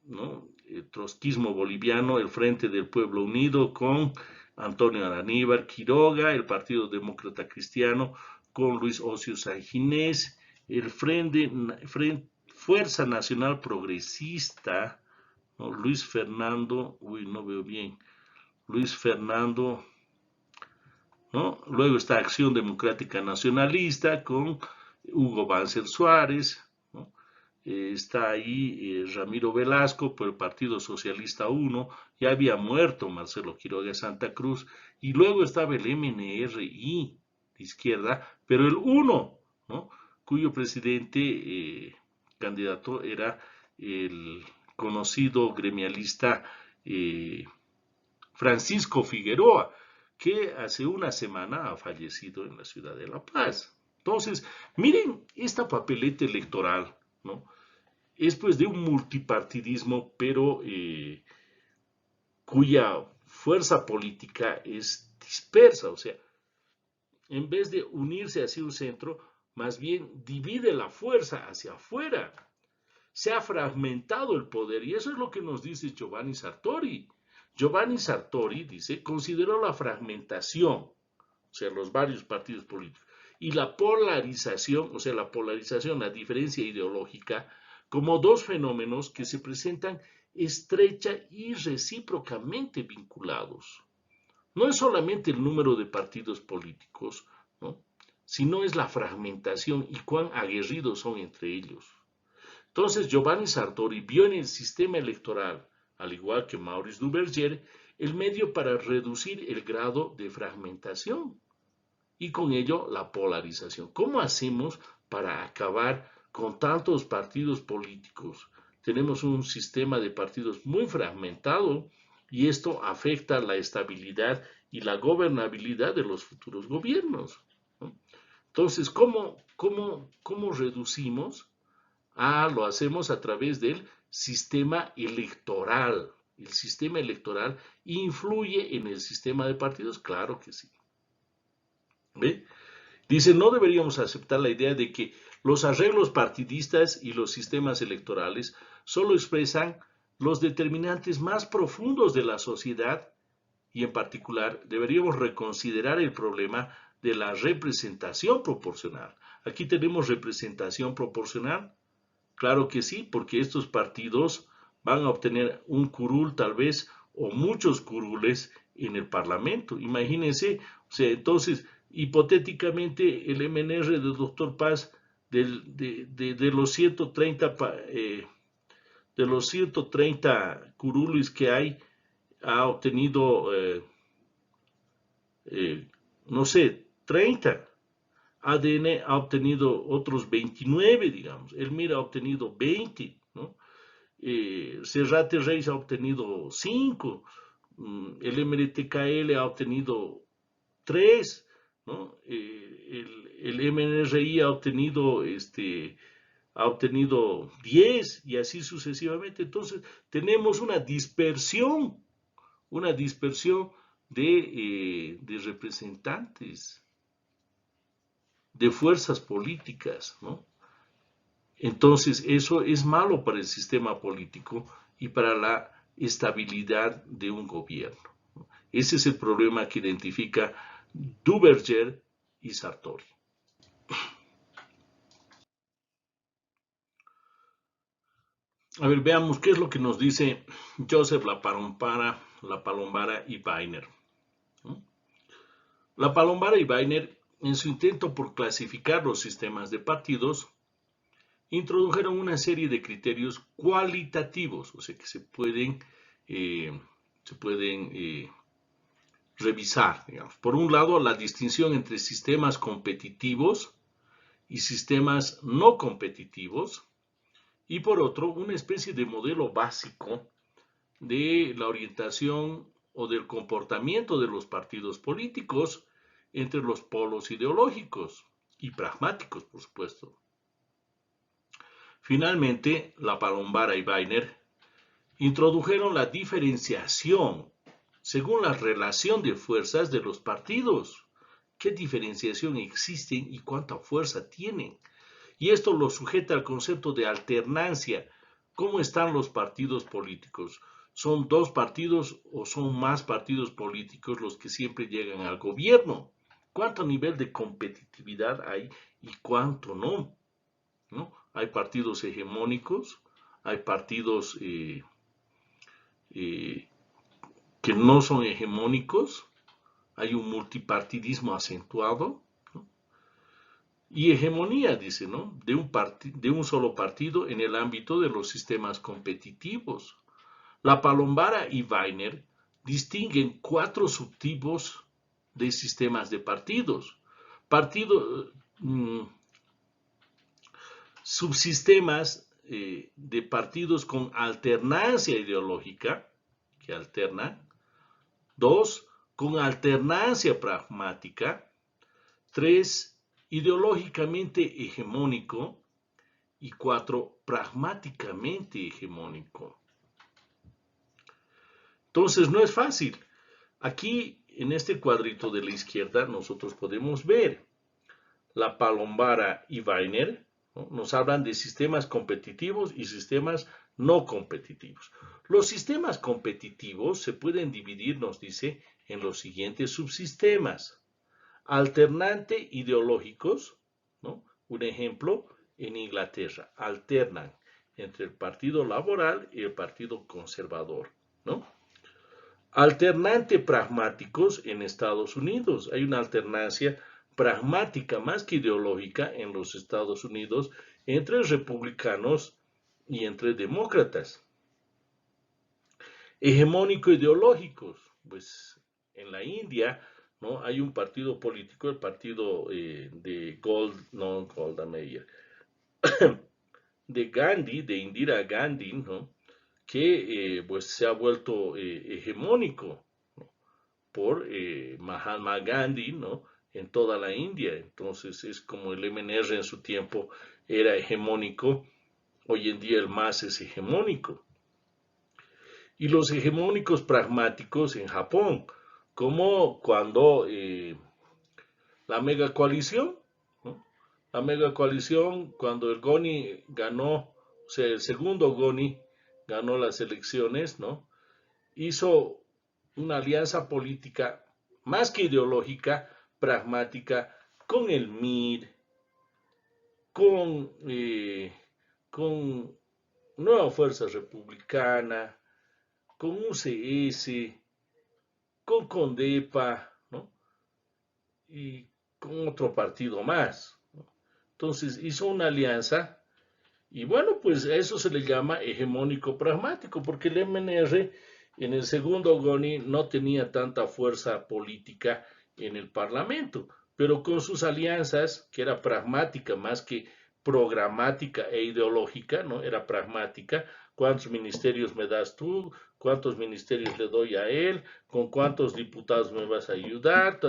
¿no? El trotskismo boliviano, el Frente del Pueblo Unido, con Antonio Aníbal Quiroga, el Partido Demócrata Cristiano, con Luis Ocio Sanginés, el Fuerza Nacional Progresista, ¿no? Luis Fernando, no veo bien, Luis Fernando, ¿no? Luego está Acción Democrática Nacionalista con Hugo Banzer Suárez, ¿no? Está ahí Ramiro Velasco por el Partido Socialista 1, ya había muerto Marcelo Quiroga Santa Cruz, y luego estaba el MNRI de izquierda, pero el 1, ¿no? Cuyo presidente candidato era el conocido gremialista Francisco Figueroa, que hace una semana ha fallecido en la ciudad de La Paz. Entonces, miren esta papeleta electoral, ¿no? Es pues de un multipartidismo, pero cuya fuerza política es dispersa, o sea, en vez de unirse hacia un centro, más bien divide la fuerza hacia afuera. Se ha fragmentado el poder y eso es lo que nos dice Giovanni Sartori. Giovanni Sartori dice, consideró la fragmentación, o sea, los varios partidos políticos, y la polarización, o sea, la diferencia ideológica, como dos fenómenos que se presentan estrecha y recíprocamente vinculados. No es solamente el número de partidos políticos, ¿no? Sino es la fragmentación y cuán aguerridos son entre ellos. Entonces Giovanni Sartori vio en el sistema electoral, al igual que Maurice Duverger, el medio para reducir el grado de fragmentación y con ello la polarización. ¿Cómo hacemos para acabar con tantos partidos políticos? Tenemos un sistema de partidos muy fragmentado y esto afecta la estabilidad y la gobernabilidad de los futuros gobiernos, ¿no? Entonces, ¿cómo reducimos? Lo hacemos a través del sistema electoral. ¿El sistema electoral influye en el sistema de partidos? Claro que sí. ¿Ve? Dice, no deberíamos aceptar la idea de que los arreglos partidistas y los sistemas electorales solo expresan los determinantes más profundos de la sociedad y en particular deberíamos reconsiderar el problema de la representación proporcional. Aquí tenemos representación proporcional. Claro que sí, porque estos partidos van a obtener un curul tal vez o muchos curules en el Parlamento. Imagínense, o sea, entonces, hipotéticamente el MNR del doctor Paz de los 130 curules que hay ha obtenido no sé, 30. ADN ha obtenido otros 29, digamos. El MIR ha obtenido 20, ¿no? Serrate Reis ha obtenido 5. El MRTKL ha obtenido 3, ¿no? El MNRI ha obtenido, ha obtenido 10 y así sucesivamente. Entonces, tenemos una dispersión de representantes, de fuerzas políticas, ¿no? Entonces, eso es malo para el sistema político y para la estabilidad de un gobierno. Ese es el problema que identifica Duverger y Sartori. A ver, veamos qué es lo que nos dice Joseph La Palombara y Weiner. La Palombara y Weiner, en su intento por clasificar los sistemas de partidos, introdujeron una serie de criterios cualitativos, o sea que se pueden revisar, digamos. Por un lado, la distinción entre sistemas competitivos y sistemas no competitivos, y por otro, una especie de modelo básico de la orientación o del comportamiento de los partidos políticos entre los polos ideológicos y pragmáticos, por supuesto. Finalmente, La Palombara y Weiner introdujeron la diferenciación según la relación de fuerzas de los partidos. ¿Qué diferenciación existe y cuánta fuerza tienen? Y esto lo sujeta al concepto de alternancia. ¿Cómo están los partidos políticos? ¿Son dos partidos o son más partidos políticos los que siempre llegan al gobierno? ¿Cuánto nivel de competitividad hay y cuánto no? ¿No? Hay partidos hegemónicos, hay partidos que no son hegemónicos, hay un multipartidismo acentuado, ¿no? Y hegemonía, dice, ¿no? De un solo partido en el ámbito de los sistemas competitivos. La Palombara y Weiner distinguen 4 subtipos de sistemas de partidos. Subsistemas de partidos con alternancia ideológica, que alternan. 2, con alternancia pragmática. 3, ideológicamente hegemónico. Y 4, pragmáticamente hegemónico. Entonces no es fácil. Aquí en este cuadrito de la izquierda nosotros podemos ver la Palombara y Weiner, ¿no? Nos hablan de sistemas competitivos y sistemas no competitivos. Los sistemas competitivos se pueden dividir, nos dice, en los siguientes subsistemas. Alternante ideológicos, ¿no? Un ejemplo, en Inglaterra, alternan entre el Partido Laboral y el Partido Conservador, ¿no? Alternante pragmáticos en Estados Unidos. Hay una alternancia pragmática más que ideológica en los Estados Unidos entre republicanos y entre demócratas. Hegemónico ideológicos, pues en la India, ¿no? Hay un partido político, el partido de Golda Meir, de Gandhi, de Indira Gandhi, ¿no? Que pues se ha vuelto hegemónico, ¿no? Por Mahatma Gandhi, ¿no? En toda la India. Entonces es como el MNR en su tiempo era hegemónico, hoy en día el MAS es hegemónico. Y los hegemónicos pragmáticos en Japón, como cuando la mega coalición, ¿no? La mega coalición, cuando el GONI ganó, o sea, el segundo GONI ganó las elecciones, ¿no? Hizo una alianza política más que ideológica, pragmática, con el MIR, con Nueva Fuerza Republicana, con UCS, con Condepa, ¿no? Y con otro partido más, ¿no? Entonces hizo una alianza y bueno, pues a eso se le llama hegemónico pragmático, porque el MNR en el segundo GONI no tenía tanta fuerza política en el Parlamento, pero con sus alianzas, que era pragmática más que programática e ideológica, ¿no? Era pragmática. ¿Cuántos ministerios me das tú? ¿Cuántos ministerios le doy a él? ¿Con cuántos diputados me vas a ayudar?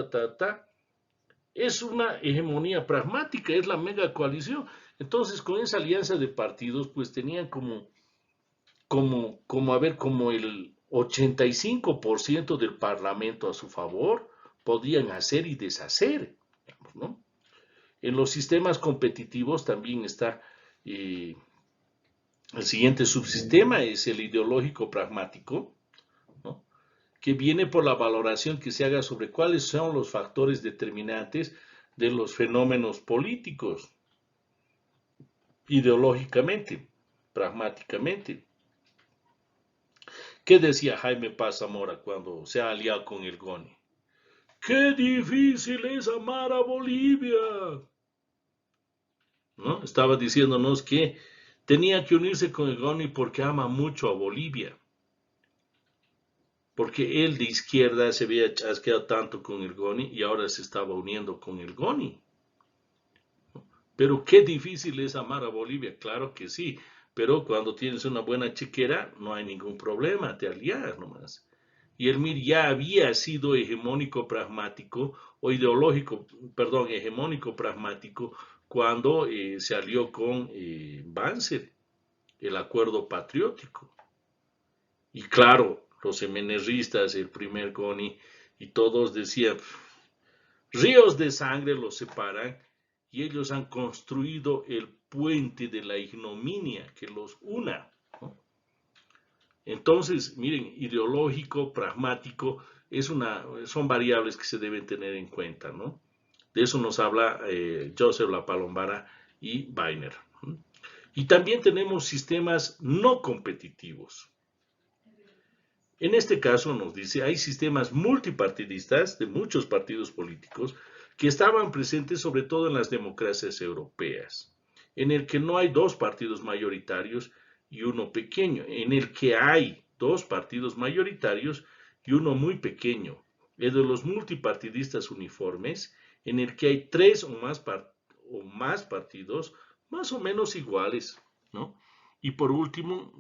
Es una hegemonía pragmática, es la mega coalición. Entonces, con esa alianza de partidos, pues tenían como el 85% del Parlamento a su favor, podían hacer y deshacer, digamos, ¿no? En los sistemas competitivos también está el siguiente subsistema, es el ideológico pragmático, ¿no? Que viene por la valoración que se haga sobre cuáles son los factores determinantes de los fenómenos políticos, ideológicamente, pragmáticamente. ¿Qué decía Jaime Paz Zamora cuando se ha aliado con el GONI? ¡Qué difícil es amar a Bolivia! ¿No? Estaba diciéndonos que tenía que unirse con el GONI porque ama mucho a Bolivia. Porque él de izquierda se había chasqueado tanto con el GONI y ahora se estaba uniendo con el GONI. Pero qué difícil es amar a Bolivia, claro que sí. Pero cuando tienes una buena chequera, no hay ningún problema, te alías nomás. Y el MIR ya había sido hegemónico pragmático, o ideológico, perdón, hegemónico pragmático, cuando se alió con Banzer, el acuerdo patriótico. Y claro, los MNRistas, el primer GONI, y todos decían, ríos de sangre los separan, y ellos han construido el puente de la ignominia que los una, ¿no? Entonces, miren, ideológico, pragmático, son variables que se deben tener en cuenta, ¿no? De eso nos habla Joseph La Palombara y Weiner. Y también tenemos sistemas no competitivos. En este caso nos dice, hay sistemas multipartidistas de muchos partidos políticos que estaban presentes sobre todo en las democracias europeas, en el que no hay dos partidos mayoritarios y uno pequeño, en el que hay dos partidos mayoritarios y uno muy pequeño, el de los multipartidistas uniformes, en el que hay tres o más partidos más o menos iguales, ¿no? Y por último,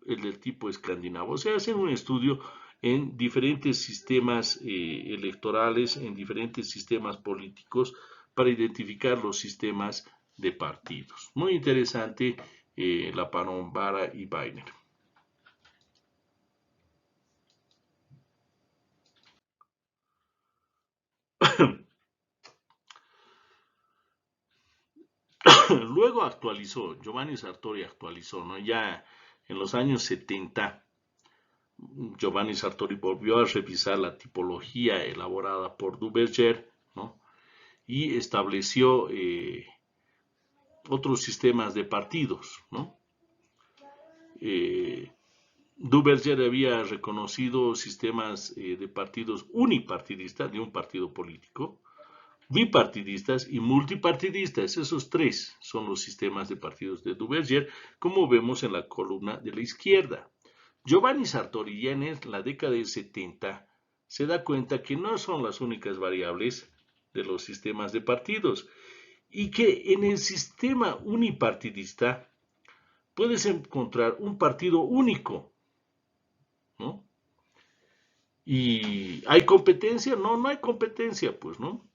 el del tipo escandinavo. O sea, hacen un estudio en diferentes sistemas electorales, en diferentes sistemas políticos, para identificar los sistemas de partidos. Muy interesante La Palombara y Weiner. Luego actualizó, Giovanni Sartori actualizó, ¿no? Ya en los años 70, Giovanni Sartori volvió a revisar la tipología elaborada por Duverger, ¿no? Y estableció otros sistemas de partidos, ¿no? Duverger había reconocido sistemas de partidos unipartidistas, de un partido político, bipartidistas y multipartidistas. Esos tres son los sistemas de partidos de Duverger, como vemos en la columna de la izquierda. Giovanni Sartori ya en la década del 70 se da cuenta que no son las únicas variables de los sistemas de partidos y que en el sistema unipartidista puedes encontrar un partido único, ¿no? ¿Y hay competencia? No, no hay competencia, pues, ¿no?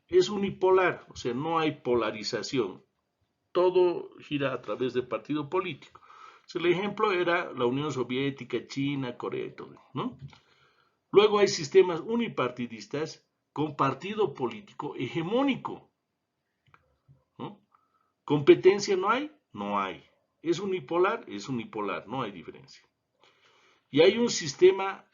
Es unipolar, o sea, no hay polarización. Todo gira a través del partido político. O sea, el ejemplo era la Unión Soviética, China, Corea y todo, ¿no? Luego hay sistemas unipartidistas con partido político hegemónico, ¿no? ¿Competencia no hay? No hay. ¿Es unipolar? Es unipolar, no hay diferencia. Y hay un sistema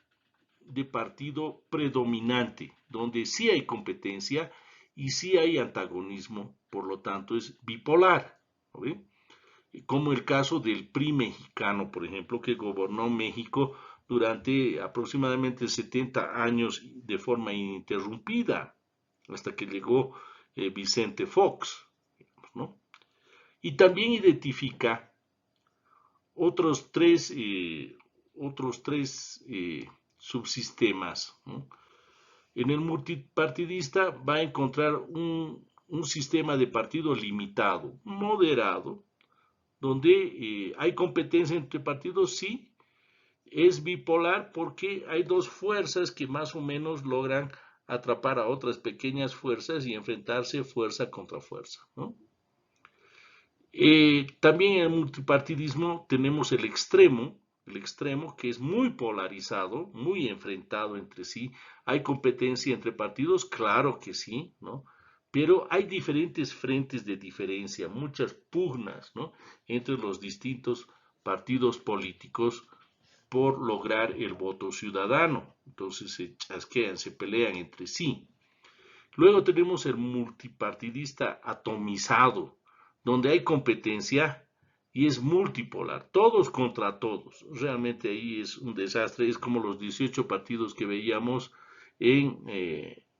de partido predominante, donde sí hay competencia y sí hay antagonismo, por lo tanto es bipolar, ¿no? Como el caso del PRI mexicano, por ejemplo, que gobernó México durante aproximadamente 70 años de forma ininterrumpida, hasta que llegó Vicente Fox, ¿no? Y también identifica otros tres subsistemas, ¿no? En el multipartidista va a encontrar un sistema de partido limitado, moderado, donde hay competencia entre partidos, sí, es bipolar porque hay dos fuerzas que más o menos logran atrapar a otras pequeñas fuerzas y enfrentarse fuerza contra fuerza, ¿no? También en el multipartidismo tenemos el extremo que es muy polarizado, muy enfrentado entre sí. ¿Hay competencia entre partidos? Claro que sí, ¿no? Pero hay diferentes frentes de diferencia, muchas pugnas, ¿no? Entre los distintos partidos políticos por lograr el voto ciudadano. Entonces se chasquean, se pelean entre sí. Luego tenemos el multipartidista atomizado, donde hay competencia y es multipolar, todos contra todos. Realmente ahí es un desastre, es como los 18 partidos que veíamos en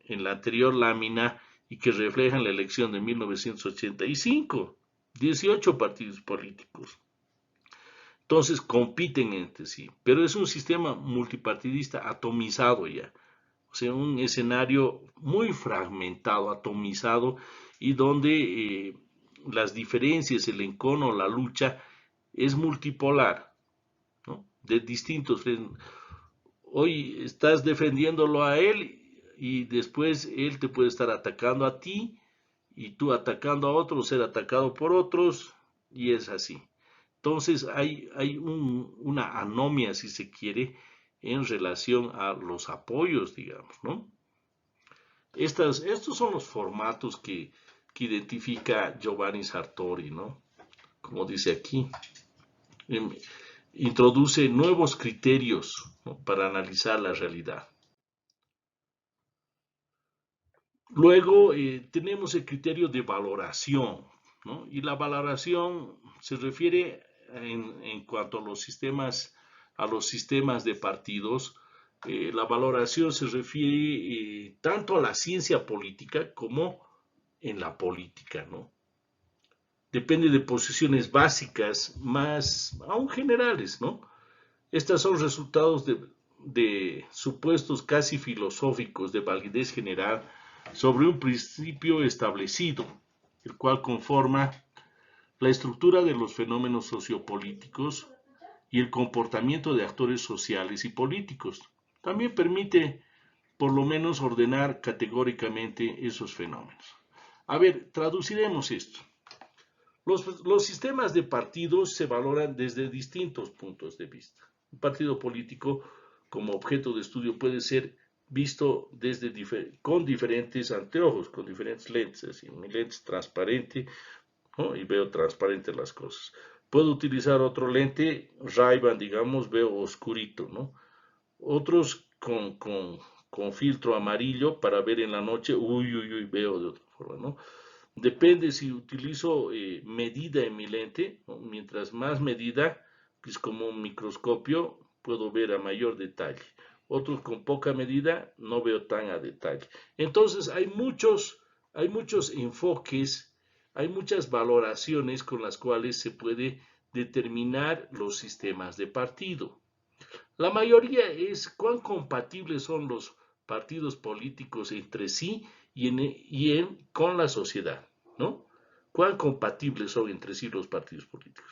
la anterior lámina y que reflejan la elección de 1985. 18 partidos políticos. Entonces compiten entre sí, pero es un sistema multipartidista atomizado ya. O sea, un escenario muy fragmentado, atomizado, y donde las diferencias, el encono, la lucha es multipolar, ¿no? De distintos. Hoy estás defendiéndolo a él y después él te puede estar atacando a ti y tú atacando a otros, ser atacado por otros, y es así. Entonces hay una anomia, si se quiere, en relación a los apoyos, digamos, ¿no? Estos son los formatos que identifica Giovanni Sartori, ¿no? Como dice aquí, introduce nuevos criterios, ¿no?, para analizar la realidad. Luego tenemos el criterio de valoración, ¿no? Y la valoración se refiere en cuanto a los sistemas de partidos. La valoración se refiere tanto a la ciencia política como en la política, ¿no? Depende de posiciones básicas más aún generales, ¿no? Estas son resultados de supuestos casi filosóficos de validez general sobre un principio establecido, el cual conforma la estructura de los fenómenos sociopolíticos y el comportamiento de actores sociales y políticos. También permite, por lo menos, ordenar categóricamente esos fenómenos. A ver, traduciremos esto. Los sistemas de partidos se valoran desde distintos puntos de vista. Un partido político como objeto de estudio puede ser visto con diferentes anteojos, con diferentes lentes. Así, mi lente es transparente, ¿no?, y veo transparente las cosas. Puedo utilizar otro lente, Ray-Ban, digamos, veo oscurito, ¿no? Otros con filtro amarillo para ver en la noche, veo de otra forma, ¿no? Depende si utilizo medida en mi lente, ¿no? Mientras más medida, es como un microscopio, puedo ver a mayor detalle. Otros con poca medida no veo tan a detalle. Entonces hay muchos enfoques, hay muchas valoraciones con las cuales se puede determinar los sistemas de partido. La mayoría es cuán compatibles son los partidos políticos entre sí con la sociedad, ¿no? Cuán compatibles son entre sí los partidos políticos.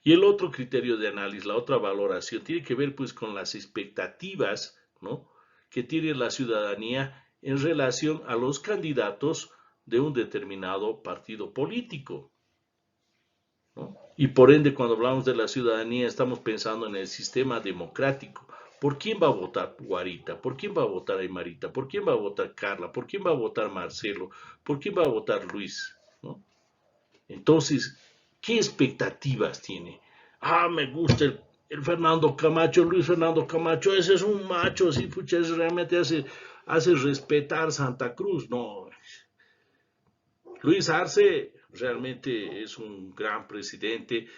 Y el otro criterio de análisis, la otra valoración, tiene que ver pues con las expectativas, ¿no?, que tiene la ciudadanía en relación a los candidatos de un determinado partido político, ¿no? Y por ende, cuando hablamos de la ciudadanía, estamos pensando en el sistema democrático. ¿Por quién va a votar Guarita? ¿Por quién va a votar Aymarita? ¿Por quién va a votar Carla? ¿Por quién va a votar Marcelo? ¿Por quién va a votar Luis? ¿No? Entonces, ¿qué expectativas tiene? Ah, me gusta el Fernando Camacho, Luis Fernando Camacho, ese es un macho, sí, pucha, ese realmente hace respetar Santa Cruz. No, Luis Arce realmente es un gran presidente,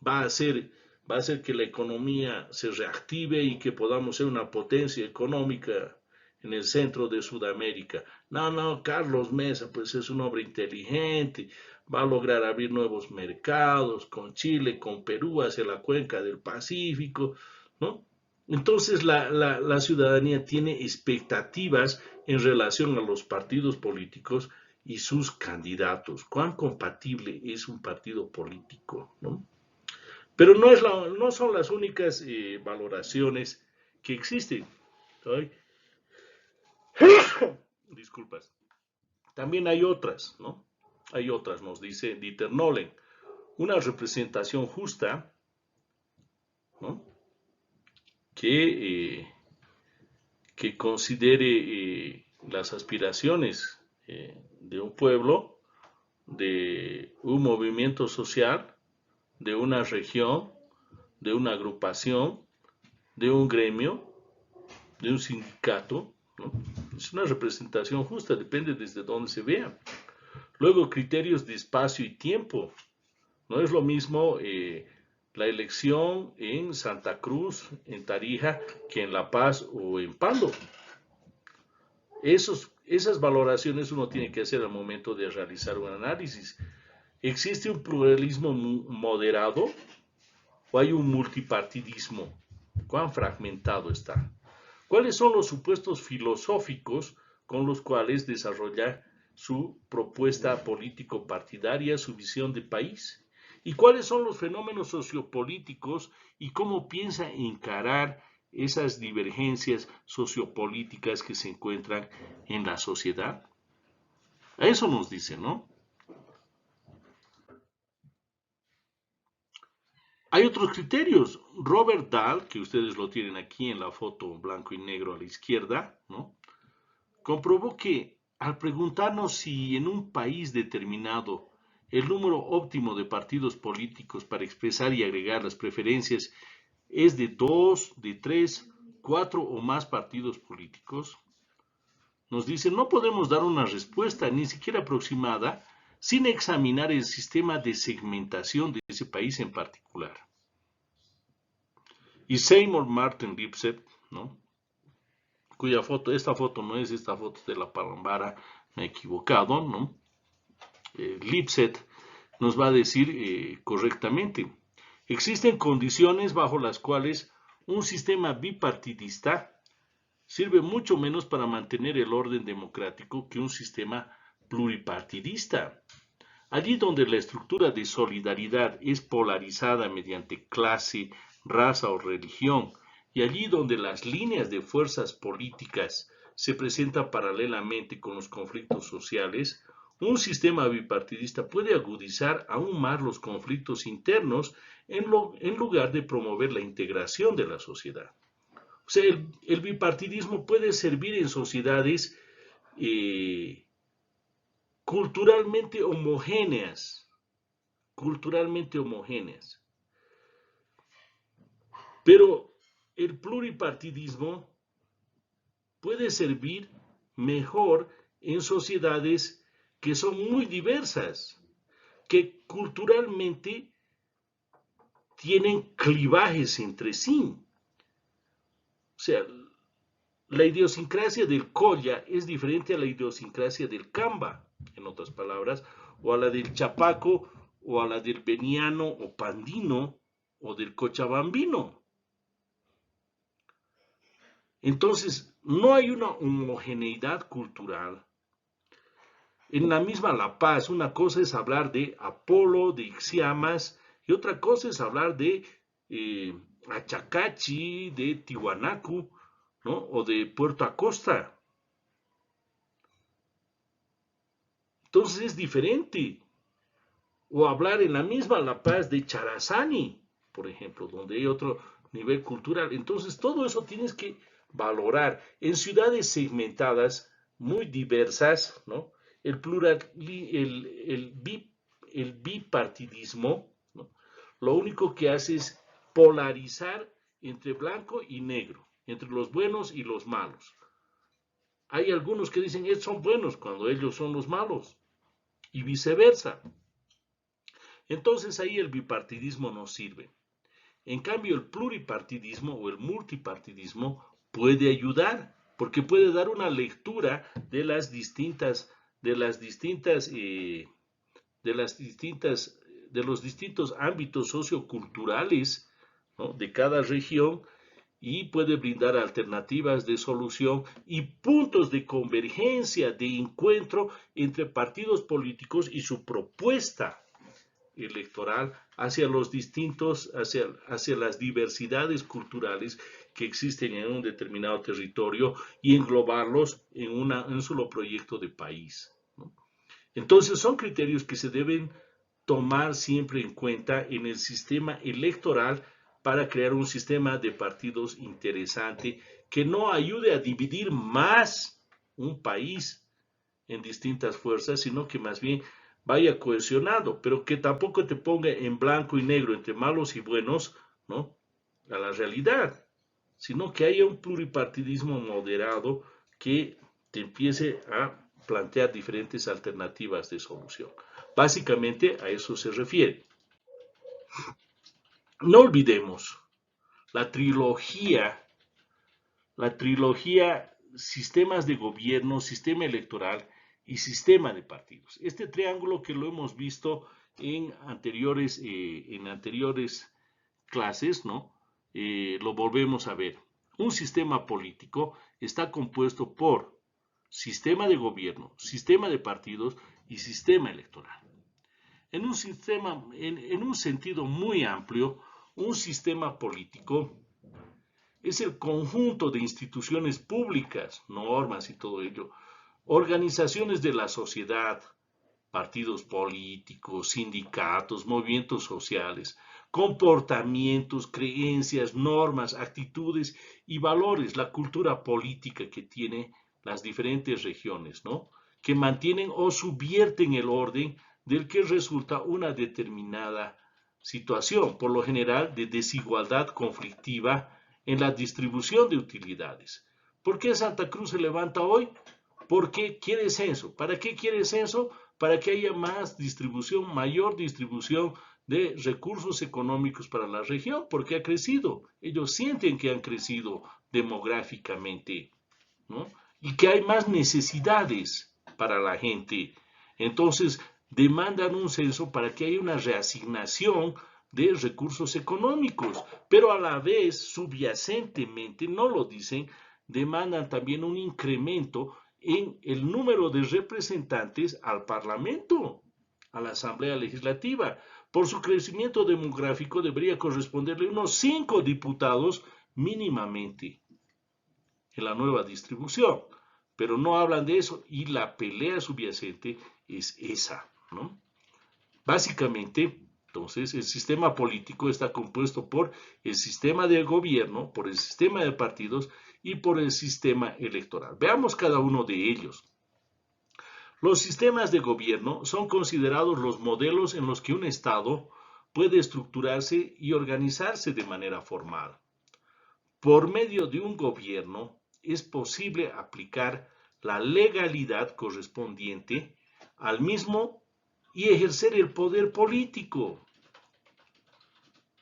va a hacer, va a hacer que la economía se reactive y que podamos ser una potencia económica en el centro de Sudamérica. No, Carlos Mesa, pues es un hombre inteligente, va a lograr abrir nuevos mercados con Chile, con Perú, hacia la cuenca del Pacífico, ¿no? Entonces la ciudadanía tiene expectativas en relación a los partidos políticos y sus candidatos. ¿Cuán compatible es un partido político, ¿no? Pero no son las únicas valoraciones que existen. ¿Sí? Disculpas. También hay otras, ¿no? Hay otras, nos dice Dieter Nolen. Una representación justa, ¿no?, que considere las aspiraciones de un pueblo, de un movimiento social, de una región, de una agrupación, de un gremio, de un sindicato, ¿no? Es una representación justa, depende desde dónde se vea. Luego, criterios de espacio y tiempo. No es lo mismo la elección en Santa Cruz, en Tarija, que en La Paz o en Pando. Esas valoraciones uno tiene que hacer al momento de realizar un análisis. ¿Existe un pluralismo moderado o hay un multipartidismo? ¿Cuán fragmentado está? ¿Cuáles son los supuestos filosóficos con los cuales desarrolla su propuesta político-partidaria, su visión de país? ¿Y cuáles son los fenómenos sociopolíticos y cómo piensa encarar esas divergencias sociopolíticas que se encuentran en la sociedad? A eso nos dice, ¿no? Hay otros criterios. Robert Dahl, que ustedes lo tienen aquí en la foto blanco y negro a la izquierda, ¿no?, comprobó que al preguntarnos si en un país determinado el número óptimo de partidos políticos para expresar y agregar las preferencias es de 2, de 3, 4 o más partidos políticos, nos dicen no podemos dar una respuesta ni siquiera aproximada sin examinar el sistema de segmentación de ese país en particular. Y Seymour Martin Lipset, ¿no? Cuya foto, esta foto no es esta foto de la Palambara, me he equivocado, ¿no? Lipset nos va a decir correctamente, existen condiciones bajo las cuales un sistema bipartidista sirve mucho menos para mantener el orden democrático que un sistema pluripartidista. Allí donde la estructura de solidaridad es polarizada mediante clase, raza o religión, y allí donde las líneas de fuerzas políticas se presentan paralelamente con los conflictos sociales, un sistema bipartidista puede agudizar aún más los conflictos internos en lugar de promover la integración de la sociedad. O sea, el bipartidismo puede servir en sociedades culturalmente homogéneas, pero el pluripartidismo puede servir mejor en sociedades que son muy diversas, que culturalmente tienen clivajes entre sí. O sea, la idiosincrasia del Colla es diferente a la idiosincrasia del Camba, en otras palabras, o a la del Chapaco, o a la del Beniano o Pandino, o del Cochabambino. Entonces, no hay una homogeneidad cultural. En la misma La Paz, una cosa es hablar de Apolo, de Ixiamas, y otra cosa es hablar de Achacachi, de Tiwanaku, ¿no? O de Puerto Acosta. Entonces es diferente. O hablar en la misma La Paz de Charazani, por ejemplo, donde hay otro nivel cultural. Entonces todo eso tienes que valorar. En ciudades segmentadas, muy diversas, ¿no? El bipartidismo, ¿no? Lo único que hace es polarizar entre blanco y negro, entre los buenos y los malos. Hay algunos que dicen ellos son buenos cuando ellos son los malos y viceversa. Entonces ahí el bipartidismo no sirve. En cambio, el pluripartidismo o el multipartidismo puede ayudar, porque puede dar una lectura de las distintas, de los distintos ámbitos socioculturales, ¿no? De cada región, y puede brindar alternativas de solución y puntos de convergencia, de encuentro entre partidos políticos y su propuesta electoral hacia las diversidades culturales que existen en un determinado territorio y englobarlos en un solo proyecto de país, ¿no? Entonces son criterios que se deben tomar siempre en cuenta en el sistema electoral para crear un sistema de partidos interesante que no ayude a dividir más un país en distintas fuerzas, sino que más bien vaya cohesionado, pero que tampoco te ponga en blanco y negro entre malos y buenos, ¿no? A la realidad, sino que haya un pluripartidismo moderado que te empiece a plantear diferentes alternativas de solución. Básicamente a eso se refiere. No olvidemos la trilogía sistemas de gobierno, sistema electoral y sistema de partidos. Este triángulo que lo hemos visto en anteriores clases, ¿no? Lo volvemos a ver. Un sistema político está compuesto por sistema de gobierno, sistema de partidos y sistema electoral. En un sentido muy amplio, un sistema político es el conjunto de instituciones públicas, normas y todo ello, organizaciones de la sociedad, partidos políticos, sindicatos, movimientos sociales, comportamientos, creencias, normas, actitudes y valores, la cultura política que tiene las diferentes regiones, ¿no? que mantienen o subvierten el orden del que resulta una determinada situación, por lo general de desigualdad conflictiva en la distribución de utilidades. ¿Por qué Santa Cruz se levanta hoy? Porque quiere censo. ¿Para qué quiere censo? Para que haya más distribución, mayor distribución de recursos económicos para la región, porque ha crecido. Ellos sienten que han crecido demográficamente, ¿no? Y que hay más necesidades para la gente. Entonces, demandan un censo para que haya una reasignación de recursos económicos, pero a la vez, subyacentemente, no lo dicen, demandan también un incremento en el número de representantes al Parlamento, a la Asamblea Legislativa. Por su crecimiento demográfico debería corresponderle unos 5 diputados mínimamente en la nueva distribución, pero no hablan de eso y la pelea subyacente es esa, ¿no? Básicamente, entonces, el sistema político está compuesto por el sistema de gobierno, por el sistema de partidos y por el sistema electoral. Veamos cada uno de ellos. Los sistemas de gobierno son considerados los modelos en los que un Estado puede estructurarse y organizarse de manera formal. Por medio de un gobierno es posible aplicar la legalidad correspondiente al mismo y ejercer el poder político.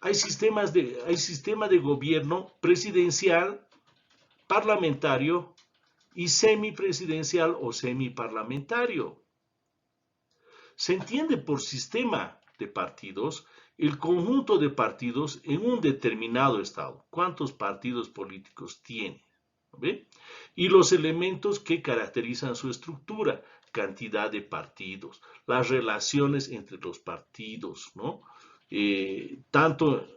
Hay sistema de gobierno presidencial, parlamentario y semipresidencial o semiparlamentario. Se entiende por sistema de partidos el conjunto de partidos en un determinado estado. ¿Cuántos partidos políticos tiene? ¿Ve? Y los elementos que caracterizan su estructura, cantidad de partidos, las relaciones entre los partidos, ¿no? Tanto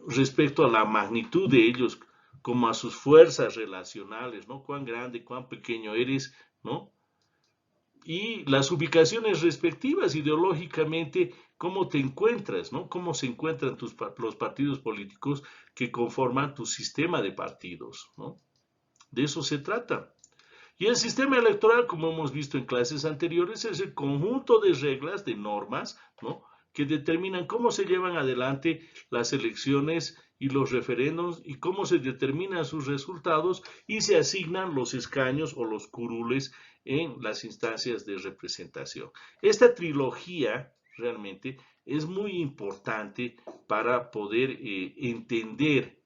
respecto a la magnitud de ellos como a sus fuerzas relacionales, ¿no? Cuán grande, cuán pequeño eres, ¿no? Y las ubicaciones respectivas ideológicamente, cómo te encuentras, ¿no? Cómo se encuentran los partidos políticos que conforman tu sistema de partidos, ¿no? De eso se trata. Y el sistema electoral, como hemos visto en clases anteriores, es el conjunto de reglas, de normas, ¿no? Que determinan cómo se llevan adelante las elecciones y los referendos y cómo se determinan sus resultados y se asignan los escaños o los curules en las instancias de representación. Esta trilogía realmente es muy importante para poder entender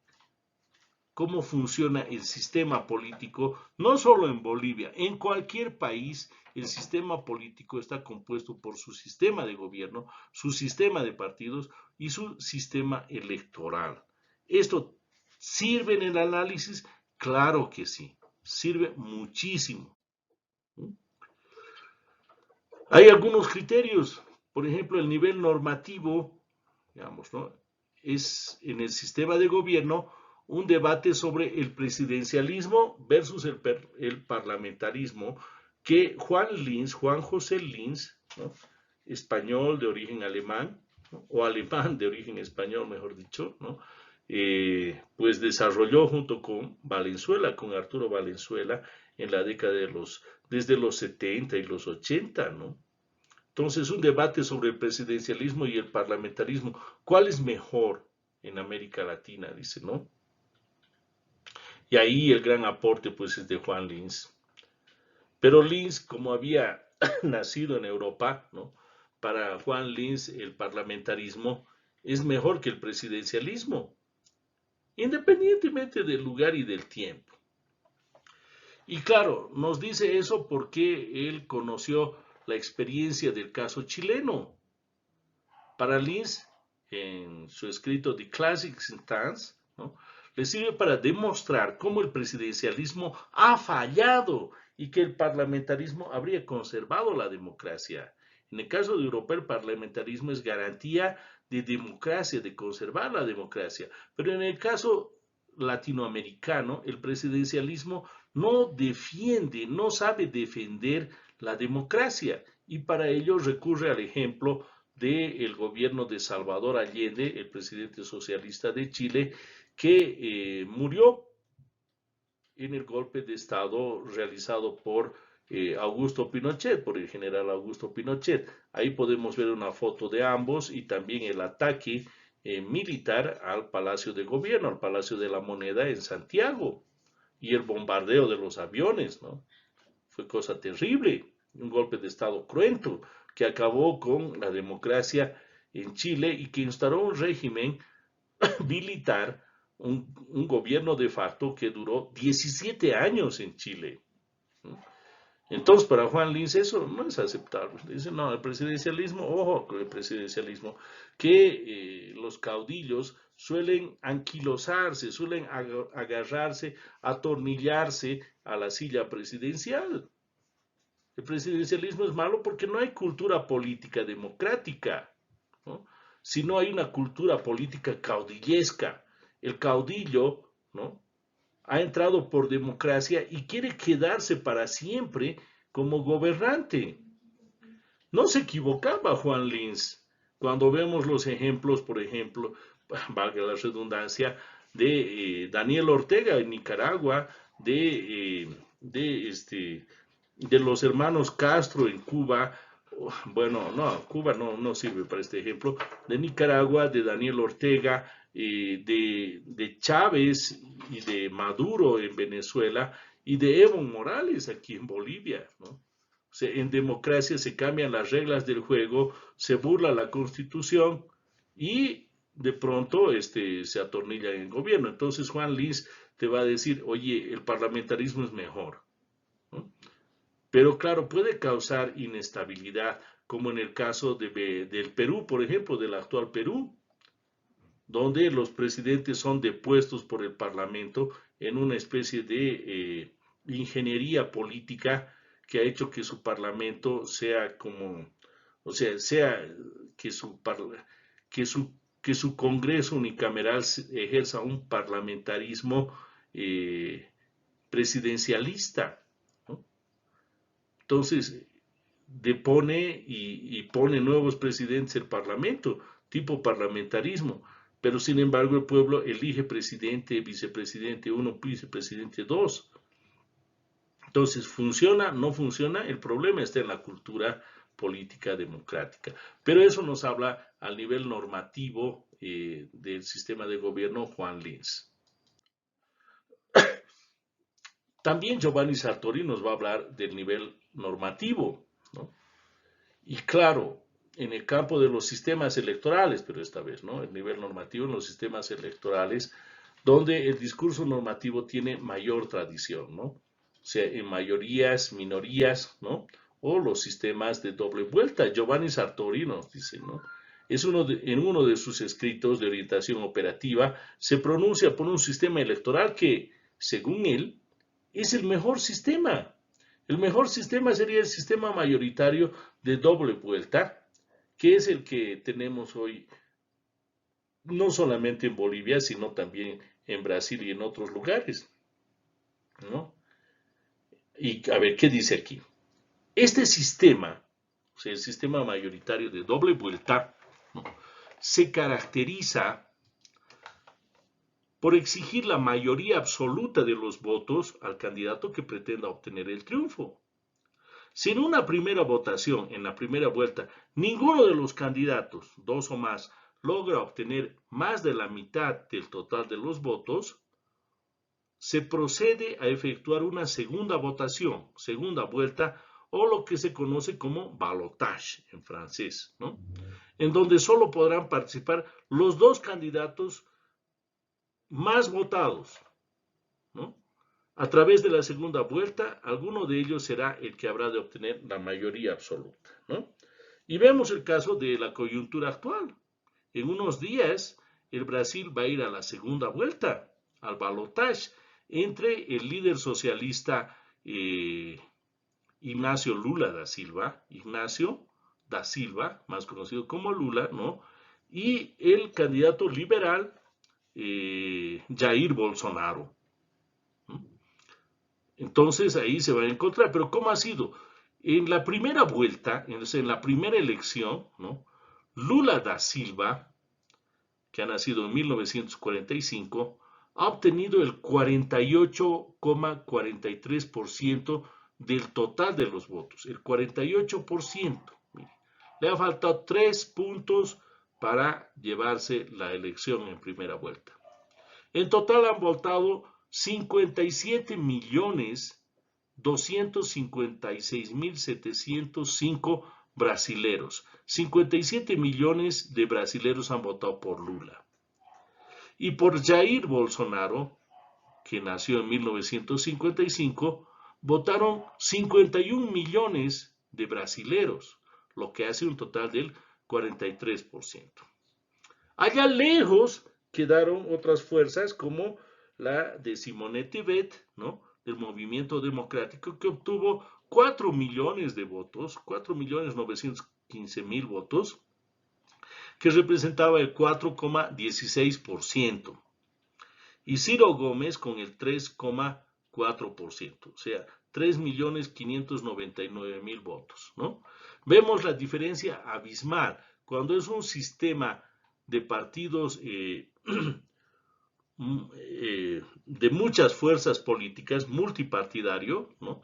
cómo funciona el sistema político, no solo en Bolivia, en cualquier país. El sistema político está compuesto por su sistema de gobierno, su sistema de partidos y su sistema electoral. ¿Esto sirve en el análisis? Claro que sí, sirve muchísimo. Hay algunos criterios, por ejemplo, el nivel normativo, digamos, ¿no? Es en el sistema de gobierno un debate sobre el presidencialismo versus el parlamentarismo que Juan José Linz, ¿no? Español de origen alemán, ¿no? O alemán de origen español, mejor dicho, ¿no? Pues desarrolló junto con Valenzuela, con Arturo Valenzuela, en la década desde los 70 y los 80, ¿no? Entonces, un debate sobre el presidencialismo y el parlamentarismo. ¿Cuál es mejor en América Latina? Dice, ¿no? Y ahí el gran aporte, pues, es de Juan Linz. Pero Linz, como había nacido en Europa, ¿no? Para Juan Linz el parlamentarismo es mejor que el presidencialismo, independientemente del lugar y del tiempo. Y claro, nos dice eso porque él conoció la experiencia del caso chileno. Para Linz, en su escrito The Classic Stance, ¿no? Le sirve para demostrar cómo el presidencialismo ha fallado y que el parlamentarismo habría conservado la democracia. En el caso de Europa, el parlamentarismo es garantía de democracia, de conservar la democracia. Pero en el caso latinoamericano, el presidencialismo no defiende, no sabe defender la democracia y para ello recurre al ejemplo del gobierno de Salvador Allende, el presidente socialista de Chile, que murió en el golpe de Estado realizado por Augusto Pinochet, por el general Augusto Pinochet. Ahí podemos ver una foto de ambos y también el ataque militar al Palacio de Gobierno, al Palacio de la Moneda en Santiago, y el bombardeo de los aviones, ¿no? Fue cosa terrible, un golpe de Estado cruento que acabó con la democracia en Chile y que instauró un régimen militar, un gobierno de facto que duró 17 años en Chile. Entonces, para Juan Lins eso no es aceptable. Dice, no, el presidencialismo, ojo con el presidencialismo, que los caudillos suelen anquilosarse, suelen agarrarse, atornillarse a la silla presidencial. El presidencialismo es malo porque no hay cultura política democrática, ¿no? Si no hay una cultura política caudillesca. El caudillo, ¿no?, ha entrado por democracia y quiere quedarse para siempre como gobernante. No se equivocaba Juan Lins cuando vemos los ejemplos, por ejemplo, valga la redundancia, de Daniel Ortega en Nicaragua, de los hermanos Castro en Cuba. Bueno, no, Cuba no sirve para este ejemplo, de Nicaragua, de Daniel Ortega, de Chávez y de Maduro en Venezuela y de Evo Morales aquí en Bolivia, ¿no? O sea, en democracia se cambian las reglas del juego, se burla la Constitución y de pronto se atornilla en el gobierno. Entonces Juan Lins te va a decir, oye, el parlamentarismo es mejor, ¿no? Pero claro, puede causar inestabilidad, como en el caso del Perú, por ejemplo, del actual Perú, donde los presidentes son depuestos por el Parlamento en una especie de ingeniería política que ha hecho que su Parlamento sea como, o sea que su, que su Congreso unicameral ejerza un parlamentarismo presidencialista, ¿no? Entonces, depone y pone nuevos presidentes el Parlamento, tipo parlamentarismo, pero sin embargo el pueblo elige presidente, vicepresidente 1, vicepresidente 2. Entonces, ¿funciona? ¿No funciona? El problema está en la cultura política democrática. Pero eso nos habla al nivel normativo del sistema de gobierno Juan Lins. También Giovanni Sartori nos va a hablar del nivel normativo, ¿no? Y claro, en el campo de los sistemas electorales, pero esta vez, ¿no?, el nivel normativo en los sistemas electorales, donde el discurso normativo tiene mayor tradición, ¿no? O sea, en mayorías, minorías, ¿no? O los sistemas de doble vuelta. Giovanni Sartori nos dice, ¿no? En uno de sus escritos de orientación operativa se pronuncia por un sistema electoral que, según él, es el mejor sistema. El mejor sistema sería el sistema mayoritario de doble vuelta, que es el que tenemos hoy, no solamente en Bolivia, sino también en Brasil y en otros lugares, ¿no? Y a ver, ¿qué dice aquí? Este sistema, o sea, el sistema mayoritario de doble vuelta, ¿no?, se caracteriza por exigir la mayoría absoluta de los votos al candidato que pretenda obtener el triunfo. Si en una primera votación, en la primera vuelta, ninguno de los candidatos, dos o más, logra obtener más de la mitad del total de los votos, se procede a efectuar una segunda votación, segunda vuelta, o lo que se conoce como balotage en francés, ¿no?, en donde solo podrán participar los dos candidatos más votados, ¿no? A través de la segunda vuelta, alguno de ellos será el que habrá de obtener la mayoría absoluta, ¿no? Y vemos el caso de la coyuntura actual. En unos días, el Brasil va a ir a la segunda vuelta, al balotaje, entre el líder socialista Ignacio Lula da Silva, más conocido como Lula, ¿no?, y el candidato liberal Jair Bolsonaro. Entonces ahí se van a encontrar. Pero ¿cómo ha sido? En la primera vuelta, en la primera elección, ¿no?, Lula da Silva, que ha nacido en 1945, ha obtenido el 48,43% del total de los votos, el 48%. Mire, le ha faltado 3 puntos para llevarse la elección en primera vuelta. En total han votado 57.256.705 brasileros. 57 millones de brasileros han votado por Lula. Y por Jair Bolsonaro, que nació en 1955, votaron 51 millones de brasileros, lo que hace un total del 43%. Allá lejos quedaron otras fuerzas como la de Simone Tebet, ¿no?, del Movimiento Democrático, que obtuvo 4 millones de votos, 4.915.000 votos, que representaba el 4,16%. Y Ciro Gómez con el 3,4%, o sea, 3.599.000 votos, ¿no? Vemos la diferencia abismal. Cuando es un sistema de partidos de muchas fuerzas políticas, multipartidario, ¿no?,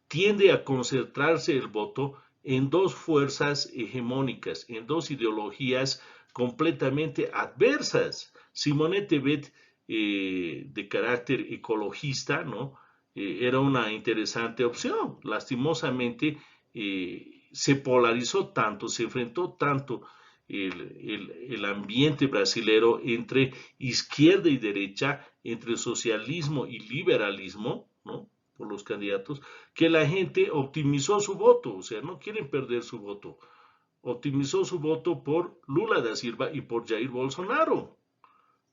tiende a concentrarse el voto en dos fuerzas hegemónicas, en dos ideologías completamente adversas. Simone Tebet, de carácter ecologista, ¿no?, era una interesante opción. Lastimosamente, se polarizó tanto, se enfrentó tanto el ambiente brasilero entre izquierda y derecha, entre socialismo y liberalismo, ¿no?, por los candidatos, que la gente optimizó su voto, o sea, no quieren perder su voto. Optimizó su voto por Lula da Silva y por Jair Bolsonaro.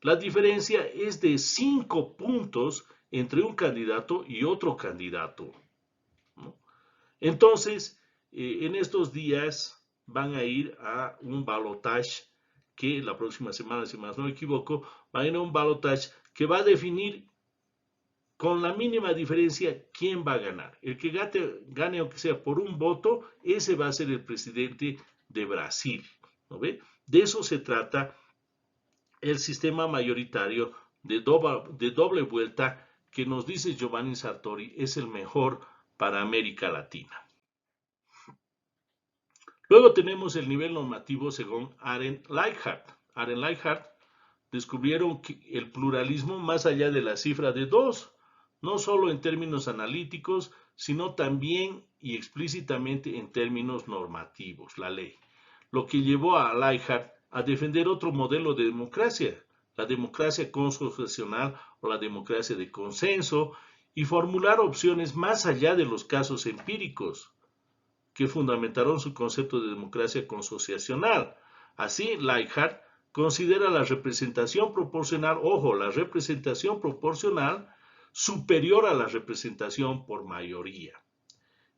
La diferencia es de 5 puntos entre un candidato y otro candidato, ¿no? Entonces, en estos días van a ir a un balotaje que la próxima semana, si más no me equivoco, va a ir a un balotaje que va a definir con la mínima diferencia quién va a ganar. El que gane aunque sea por un voto, ese va a ser el presidente de Brasil, ¿no ve? De eso se trata el sistema mayoritario de doble vuelta que nos dice Giovanni Sartori es el mejor para América Latina. Luego tenemos el nivel normativo según Arendt Leichhardt. Arendt Leichhardt descubrieron el pluralismo más allá de la cifra de 2, no solo en términos analíticos, sino también y explícitamente en términos normativos, la ley. Lo que llevó a Leichhardt a defender otro modelo de democracia, la democracia constitucional o la democracia de consenso, y formular opciones más allá de los casos empíricos, que fundamentaron su concepto de democracia consociacional. Así, Leichhardt considera la representación proporcional, ojo, la representación proporcional superior a la representación por mayoría.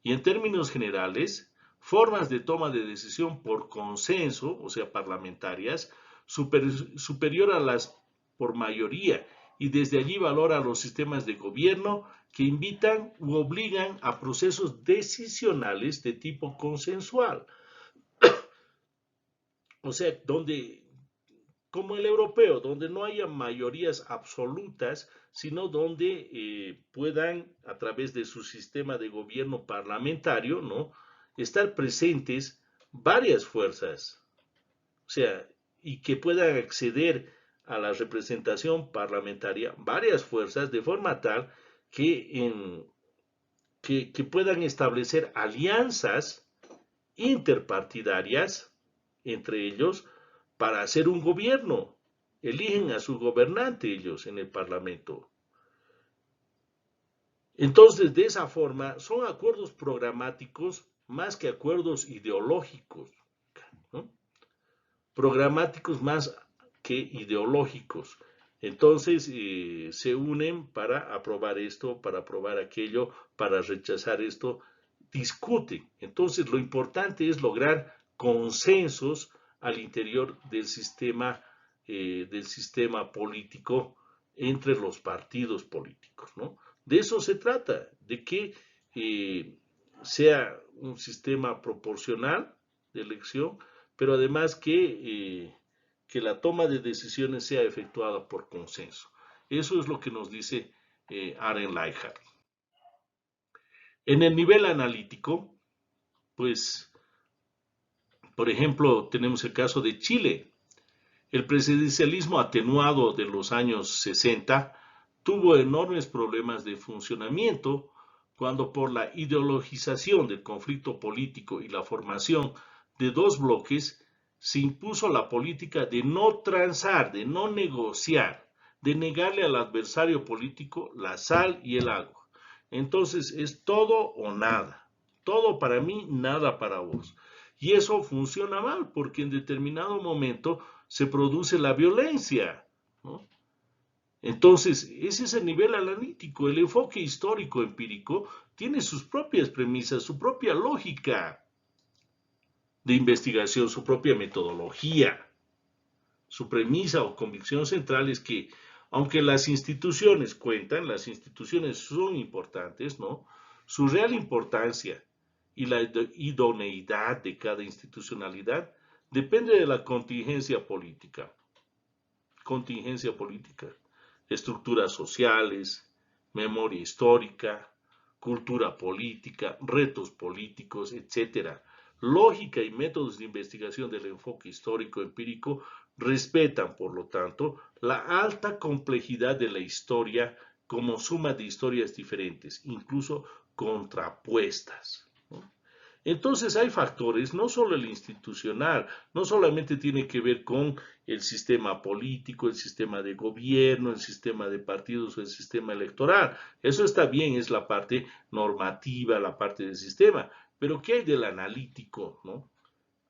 Y en términos generales, formas de toma de decisión por consenso, o sea, parlamentarias, superior a las por mayoría, y desde allí valora los sistemas de gobierno que invitan u obligan a procesos decisionales de tipo consensual. O sea, donde, como el europeo, donde no haya mayorías absolutas, sino donde puedan, a través de su sistema de gobierno parlamentario, ¿no?, estar presentes varias fuerzas, o sea, y que puedan acceder a la representación parlamentaria varias fuerzas de forma tal que puedan establecer alianzas interpartidarias entre ellos para hacer un gobierno. Eligen a su gobernante ellos en el Parlamento. Entonces, de esa forma, son acuerdos programáticos más que acuerdos ideológicos, ¿no? Programáticos más que ideológicos. Entonces, se unen para aprobar esto, para aprobar aquello, para rechazar esto, discuten. Entonces, lo importante es lograr consensos al interior del sistema político entre los partidos políticos, ¿no? De eso se trata, de que sea un sistema proporcional de elección, pero además que la toma de decisiones sea efectuada por consenso. Eso es lo que nos dice Arendt Leichhardt. En el nivel analítico, pues, por ejemplo, tenemos el caso de Chile. El presidencialismo atenuado de los años 60 tuvo enormes problemas de funcionamiento cuando por la ideologización del conflicto político y la formación de dos bloques se impuso la política de no transar, de no negociar, de negarle al adversario político la sal y el agua. Entonces es todo o nada. Todo para mí, nada para vos. Y eso funciona mal porque en determinado momento se produce la violencia, ¿no? Entonces, ese es el nivel analítico. El enfoque histórico empírico tiene sus propias premisas, su propia lógica de investigación, su propia metodología. Su premisa o convicción central es que, aunque las instituciones cuentan, las instituciones son importantes, ¿no? Su real importancia y la idoneidad de cada institucionalidad depende de la contingencia política, estructuras sociales, memoria histórica, cultura política, retos políticos, etcétera. Lógica y métodos de investigación del enfoque histórico empírico respetan, por lo tanto, la alta complejidad de la historia como suma de historias diferentes, incluso contrapuestas, ¿no? Entonces hay factores, no solo el institucional, no solamente tiene que ver con el sistema político, el sistema de gobierno, el sistema de partidos o el sistema electoral. Eso está bien, es la parte normativa, la parte del sistema. Pero ¿qué hay del analítico, no?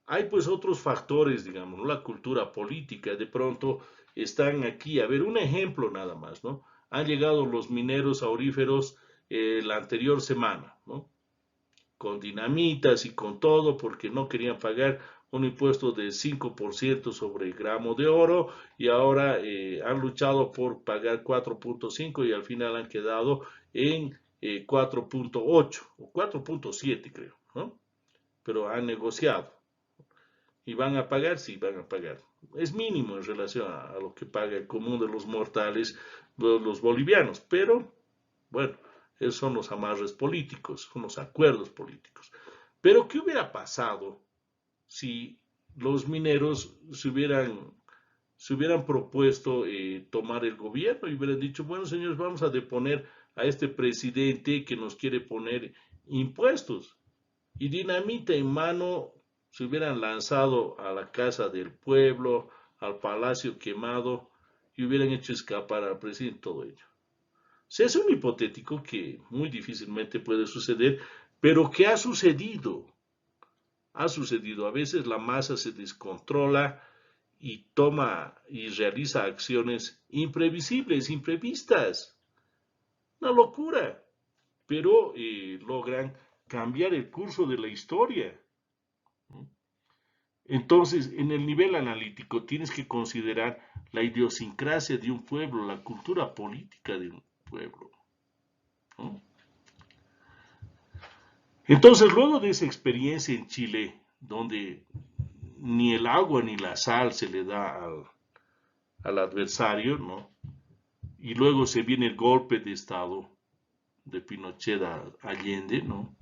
Hay pues otros factores, digamos, ¿no? La cultura política, de pronto están aquí. A ver, un ejemplo nada más, ¿no? Han llegado los mineros auríferos la anterior semana, ¿no? Con dinamitas y con todo, porque no querían pagar un impuesto de 5% sobre el gramo de oro y ahora han luchado por pagar 4.5 y al final han quedado en 4.8 o 4.7 creo, ¿no? Pero han negociado y van a pagar, sí, van a pagar. Es mínimo en relación a lo que paga el común de los mortales, los bolivianos, pero bueno, esos son los amarres políticos, son los acuerdos políticos. Pero ¿qué hubiera pasado si los mineros se hubieran propuesto tomar el gobierno y hubieran dicho, bueno, señores, vamos a deponer a este presidente que nos quiere poner impuestos? Y dinamita en mano se hubieran lanzado a la casa del pueblo, al palacio quemado y hubieran hecho escapar al presidente, todo ello. Se es un hipotético que muy difícilmente puede suceder, pero que ha sucedido. Ha sucedido. A veces la masa se descontrola y toma y realiza acciones imprevisibles, imprevistas. Una locura. Pero logran cambiar el curso de la historia. Entonces, en el nivel analítico tienes que considerar la idiosincrasia de un pueblo, la cultura política de un pueblo, ¿no? Entonces, luego de esa experiencia en Chile, donde ni el agua ni la sal se le da al adversario, ¿no? Y luego se viene el golpe de Estado de Pinochet a Allende, ¿no?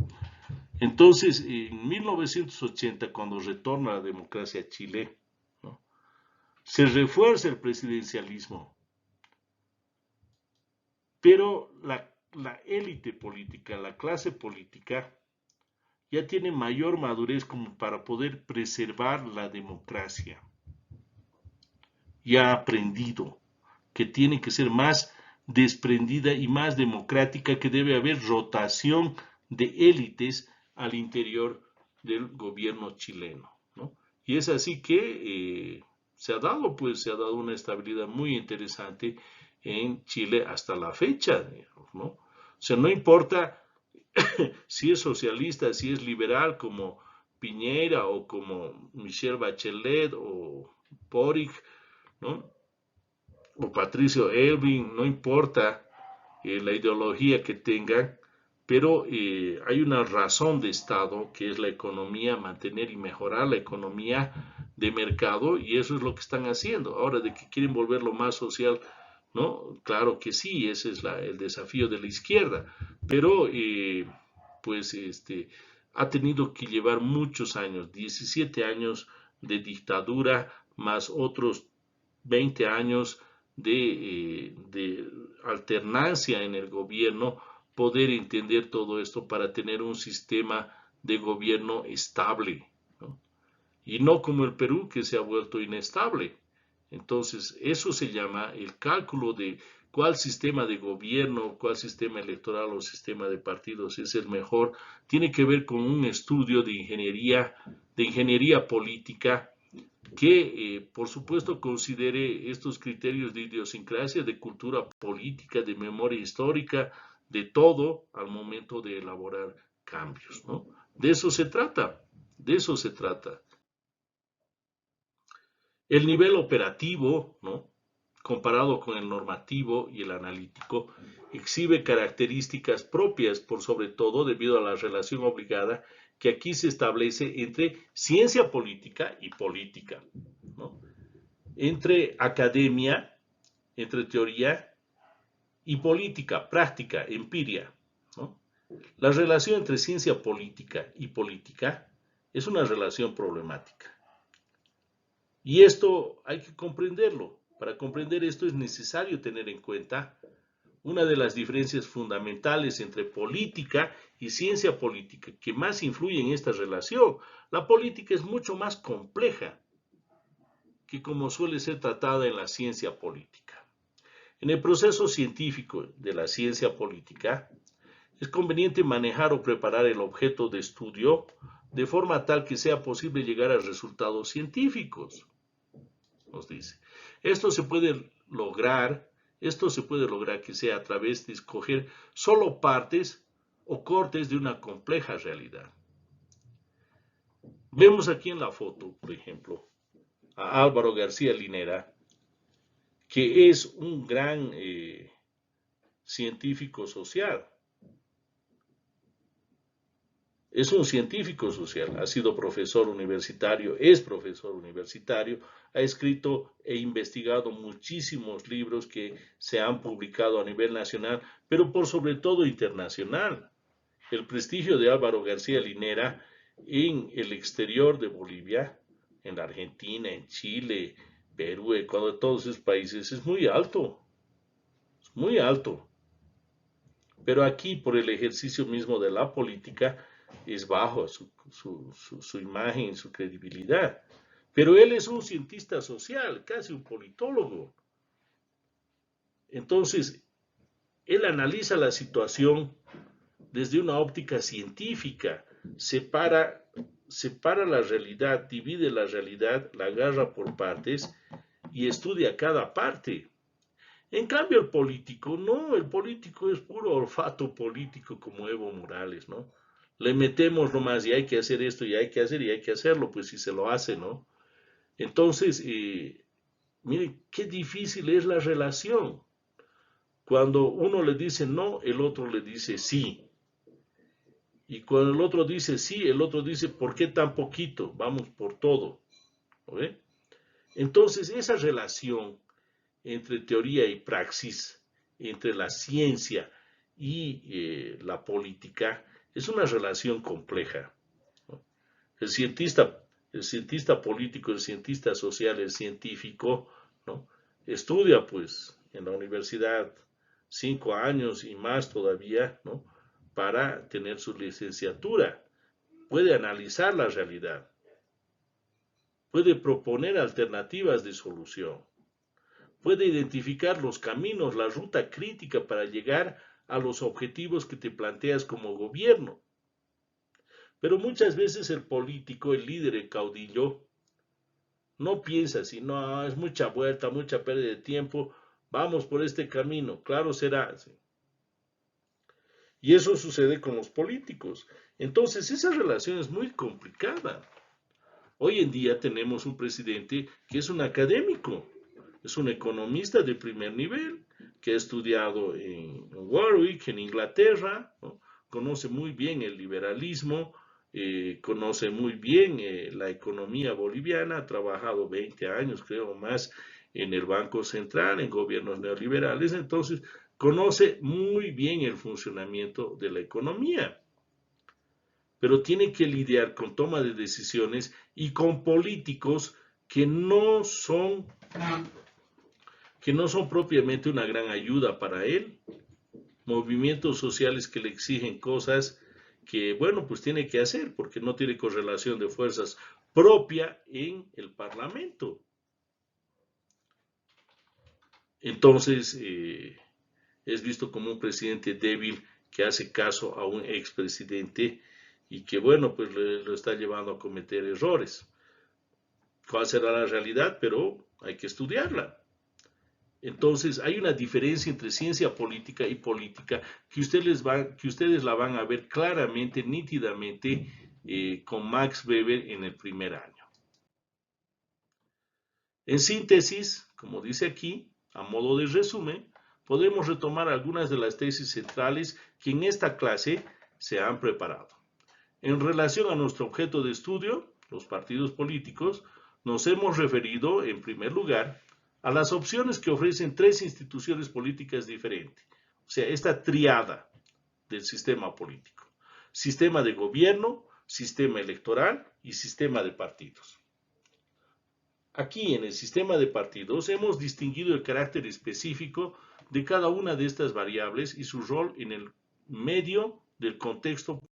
Entonces, en 1980, cuando retorna la democracia a Chile, ¿no? Se refuerza el presidencialismo, pero la élite política, la clase política, ya tiene mayor madurez como para poder preservar la democracia. Ya ha aprendido que tiene que ser más desprendida y más democrática, que debe haber rotación de élites al interior del gobierno chileno, ¿no? Y es así que se ha dado una estabilidad muy interesante en Chile hasta la fecha, digamos, ¿no? O sea, no importa si es socialista, si es liberal como Piñera o como Michelle Bachelet o Boric, ¿no? O Patricio Elvin, no importa la ideología que tengan, pero hay una razón de Estado que es la economía, mantener y mejorar la economía de mercado y eso es lo que están haciendo. Ahora, de que quieren volverlo más social, ¿no? Claro que sí, ese es el desafío de la izquierda, pero pues ha tenido que llevar muchos años, 17 años de dictadura, más otros 20 años de alternancia en el gobierno, poder entender todo esto para tener un sistema de gobierno estable, ¿no? Y no como el Perú, que se ha vuelto inestable. Entonces, eso se llama el cálculo de cuál sistema de gobierno, cuál sistema electoral o sistema de partidos es el mejor. Tiene que ver con un estudio de ingeniería política que, por supuesto, considere estos criterios de idiosincrasia, de cultura política, de memoria histórica, de todo al momento de elaborar cambios, ¿no? De eso se trata, de eso se trata. El nivel operativo, ¿no?, comparado con el normativo y el analítico, exhibe características propias, por sobre todo debido a la relación obligada que aquí se establece entre ciencia política y política, ¿no?, entre academia, entre teoría y política, práctica, empiria, ¿no? La relación entre ciencia política y política es una relación problemática. Y esto hay que comprenderlo. Para comprender esto es necesario tener en cuenta una de las diferencias fundamentales entre política y ciencia política que más influye en esta relación. La política es mucho más compleja que como suele ser tratada en la ciencia política. En el proceso científico de la ciencia política, es conveniente manejar o preparar el objeto de estudio de forma tal que sea posible llegar a resultados científicos, nos dice. Esto se puede lograr que sea a través de escoger solo partes o cortes de una compleja realidad. Vemos aquí en la foto, por ejemplo, a Álvaro García Linera, que es un gran científico social. Es un científico social, ha sido profesor universitario, es profesor universitario, ha escrito e investigado muchísimos libros que se han publicado a nivel nacional, pero por sobre todo internacional. El prestigio de Álvaro García Linera en el exterior de Bolivia, en la Argentina, en Chile, Perú, Ecuador, todos esos países, es muy alto, es muy alto. Pero aquí, por el ejercicio mismo de la política, es bajo su imagen, su credibilidad. Pero él es un cientista social, casi un politólogo. Entonces, él analiza la situación desde una óptica científica, separa la realidad, divide la realidad, la agarra por partes y estudia cada parte. En cambio, el político, no, el político es puro olfato político como Evo Morales, ¿no? Le metemos nomás y hay que hacer esto y hay que hacer y hay que hacerlo, pues si se lo hace, ¿no? Entonces, miren, qué difícil es la relación. Cuando uno le dice no, el otro le dice sí. Y cuando el otro dice sí, el otro dice, ¿por qué tan poquito? Vamos por todo. ¿Okay? Entonces, esa relación entre teoría y praxis, entre la ciencia y la política, es una relación compleja, ¿no? El cientista político, el cientista social, el científico, ¿no?, estudia pues en la universidad 5 años y más todavía, ¿no?, para tener su licenciatura. Puede analizar la realidad, puede proponer alternativas de solución, puede identificar los caminos, la ruta crítica para llegar a los objetivos que te planteas como gobierno. Pero muchas veces el político, el líder, el caudillo, no piensa así, no, es mucha vuelta, mucha pérdida de tiempo, vamos por este camino, claro será. ¿Sí? Y eso sucede con los políticos. Entonces, esa relación es muy complicada. Hoy en día tenemos un presidente que es un académico, es un economista de primer nivel, que ha estudiado en Warwick, en Inglaterra, ¿no? Conoce muy bien el liberalismo, conoce muy bien la economía boliviana, ha trabajado 20 años, creo, más en el Banco Central, en gobiernos neoliberales, entonces conoce muy bien el funcionamiento de la economía. pero tiene que lidiar con toma de decisiones y con políticos que no son propiamente una gran ayuda para él, movimientos sociales que le exigen cosas que, bueno, pues tiene que hacer porque no tiene correlación de fuerzas propia en el Parlamento. Entonces, es visto como un presidente débil que hace caso a un expresidente y que, bueno, pues lo está llevando a cometer errores. ¿Cuál será la realidad? Pero hay que estudiarla. Entonces, hay una diferencia entre ciencia política y política que ustedes la van a ver claramente, nítidamente, con Max Weber en el primer año. En síntesis, como dice aquí, a modo de resumen, podemos retomar algunas de las tesis centrales que en esta clase se han preparado. En relación a nuestro objeto de estudio, los partidos políticos, nos hemos referido, en primer lugar, a las opciones que ofrecen tres instituciones políticas diferentes, o sea, esta triada del sistema político: sistema de gobierno, sistema electoral y sistema de partidos. Aquí, en el sistema de partidos, hemos distinguido el carácter específico de cada una de estas variables y su rol en el medio del contexto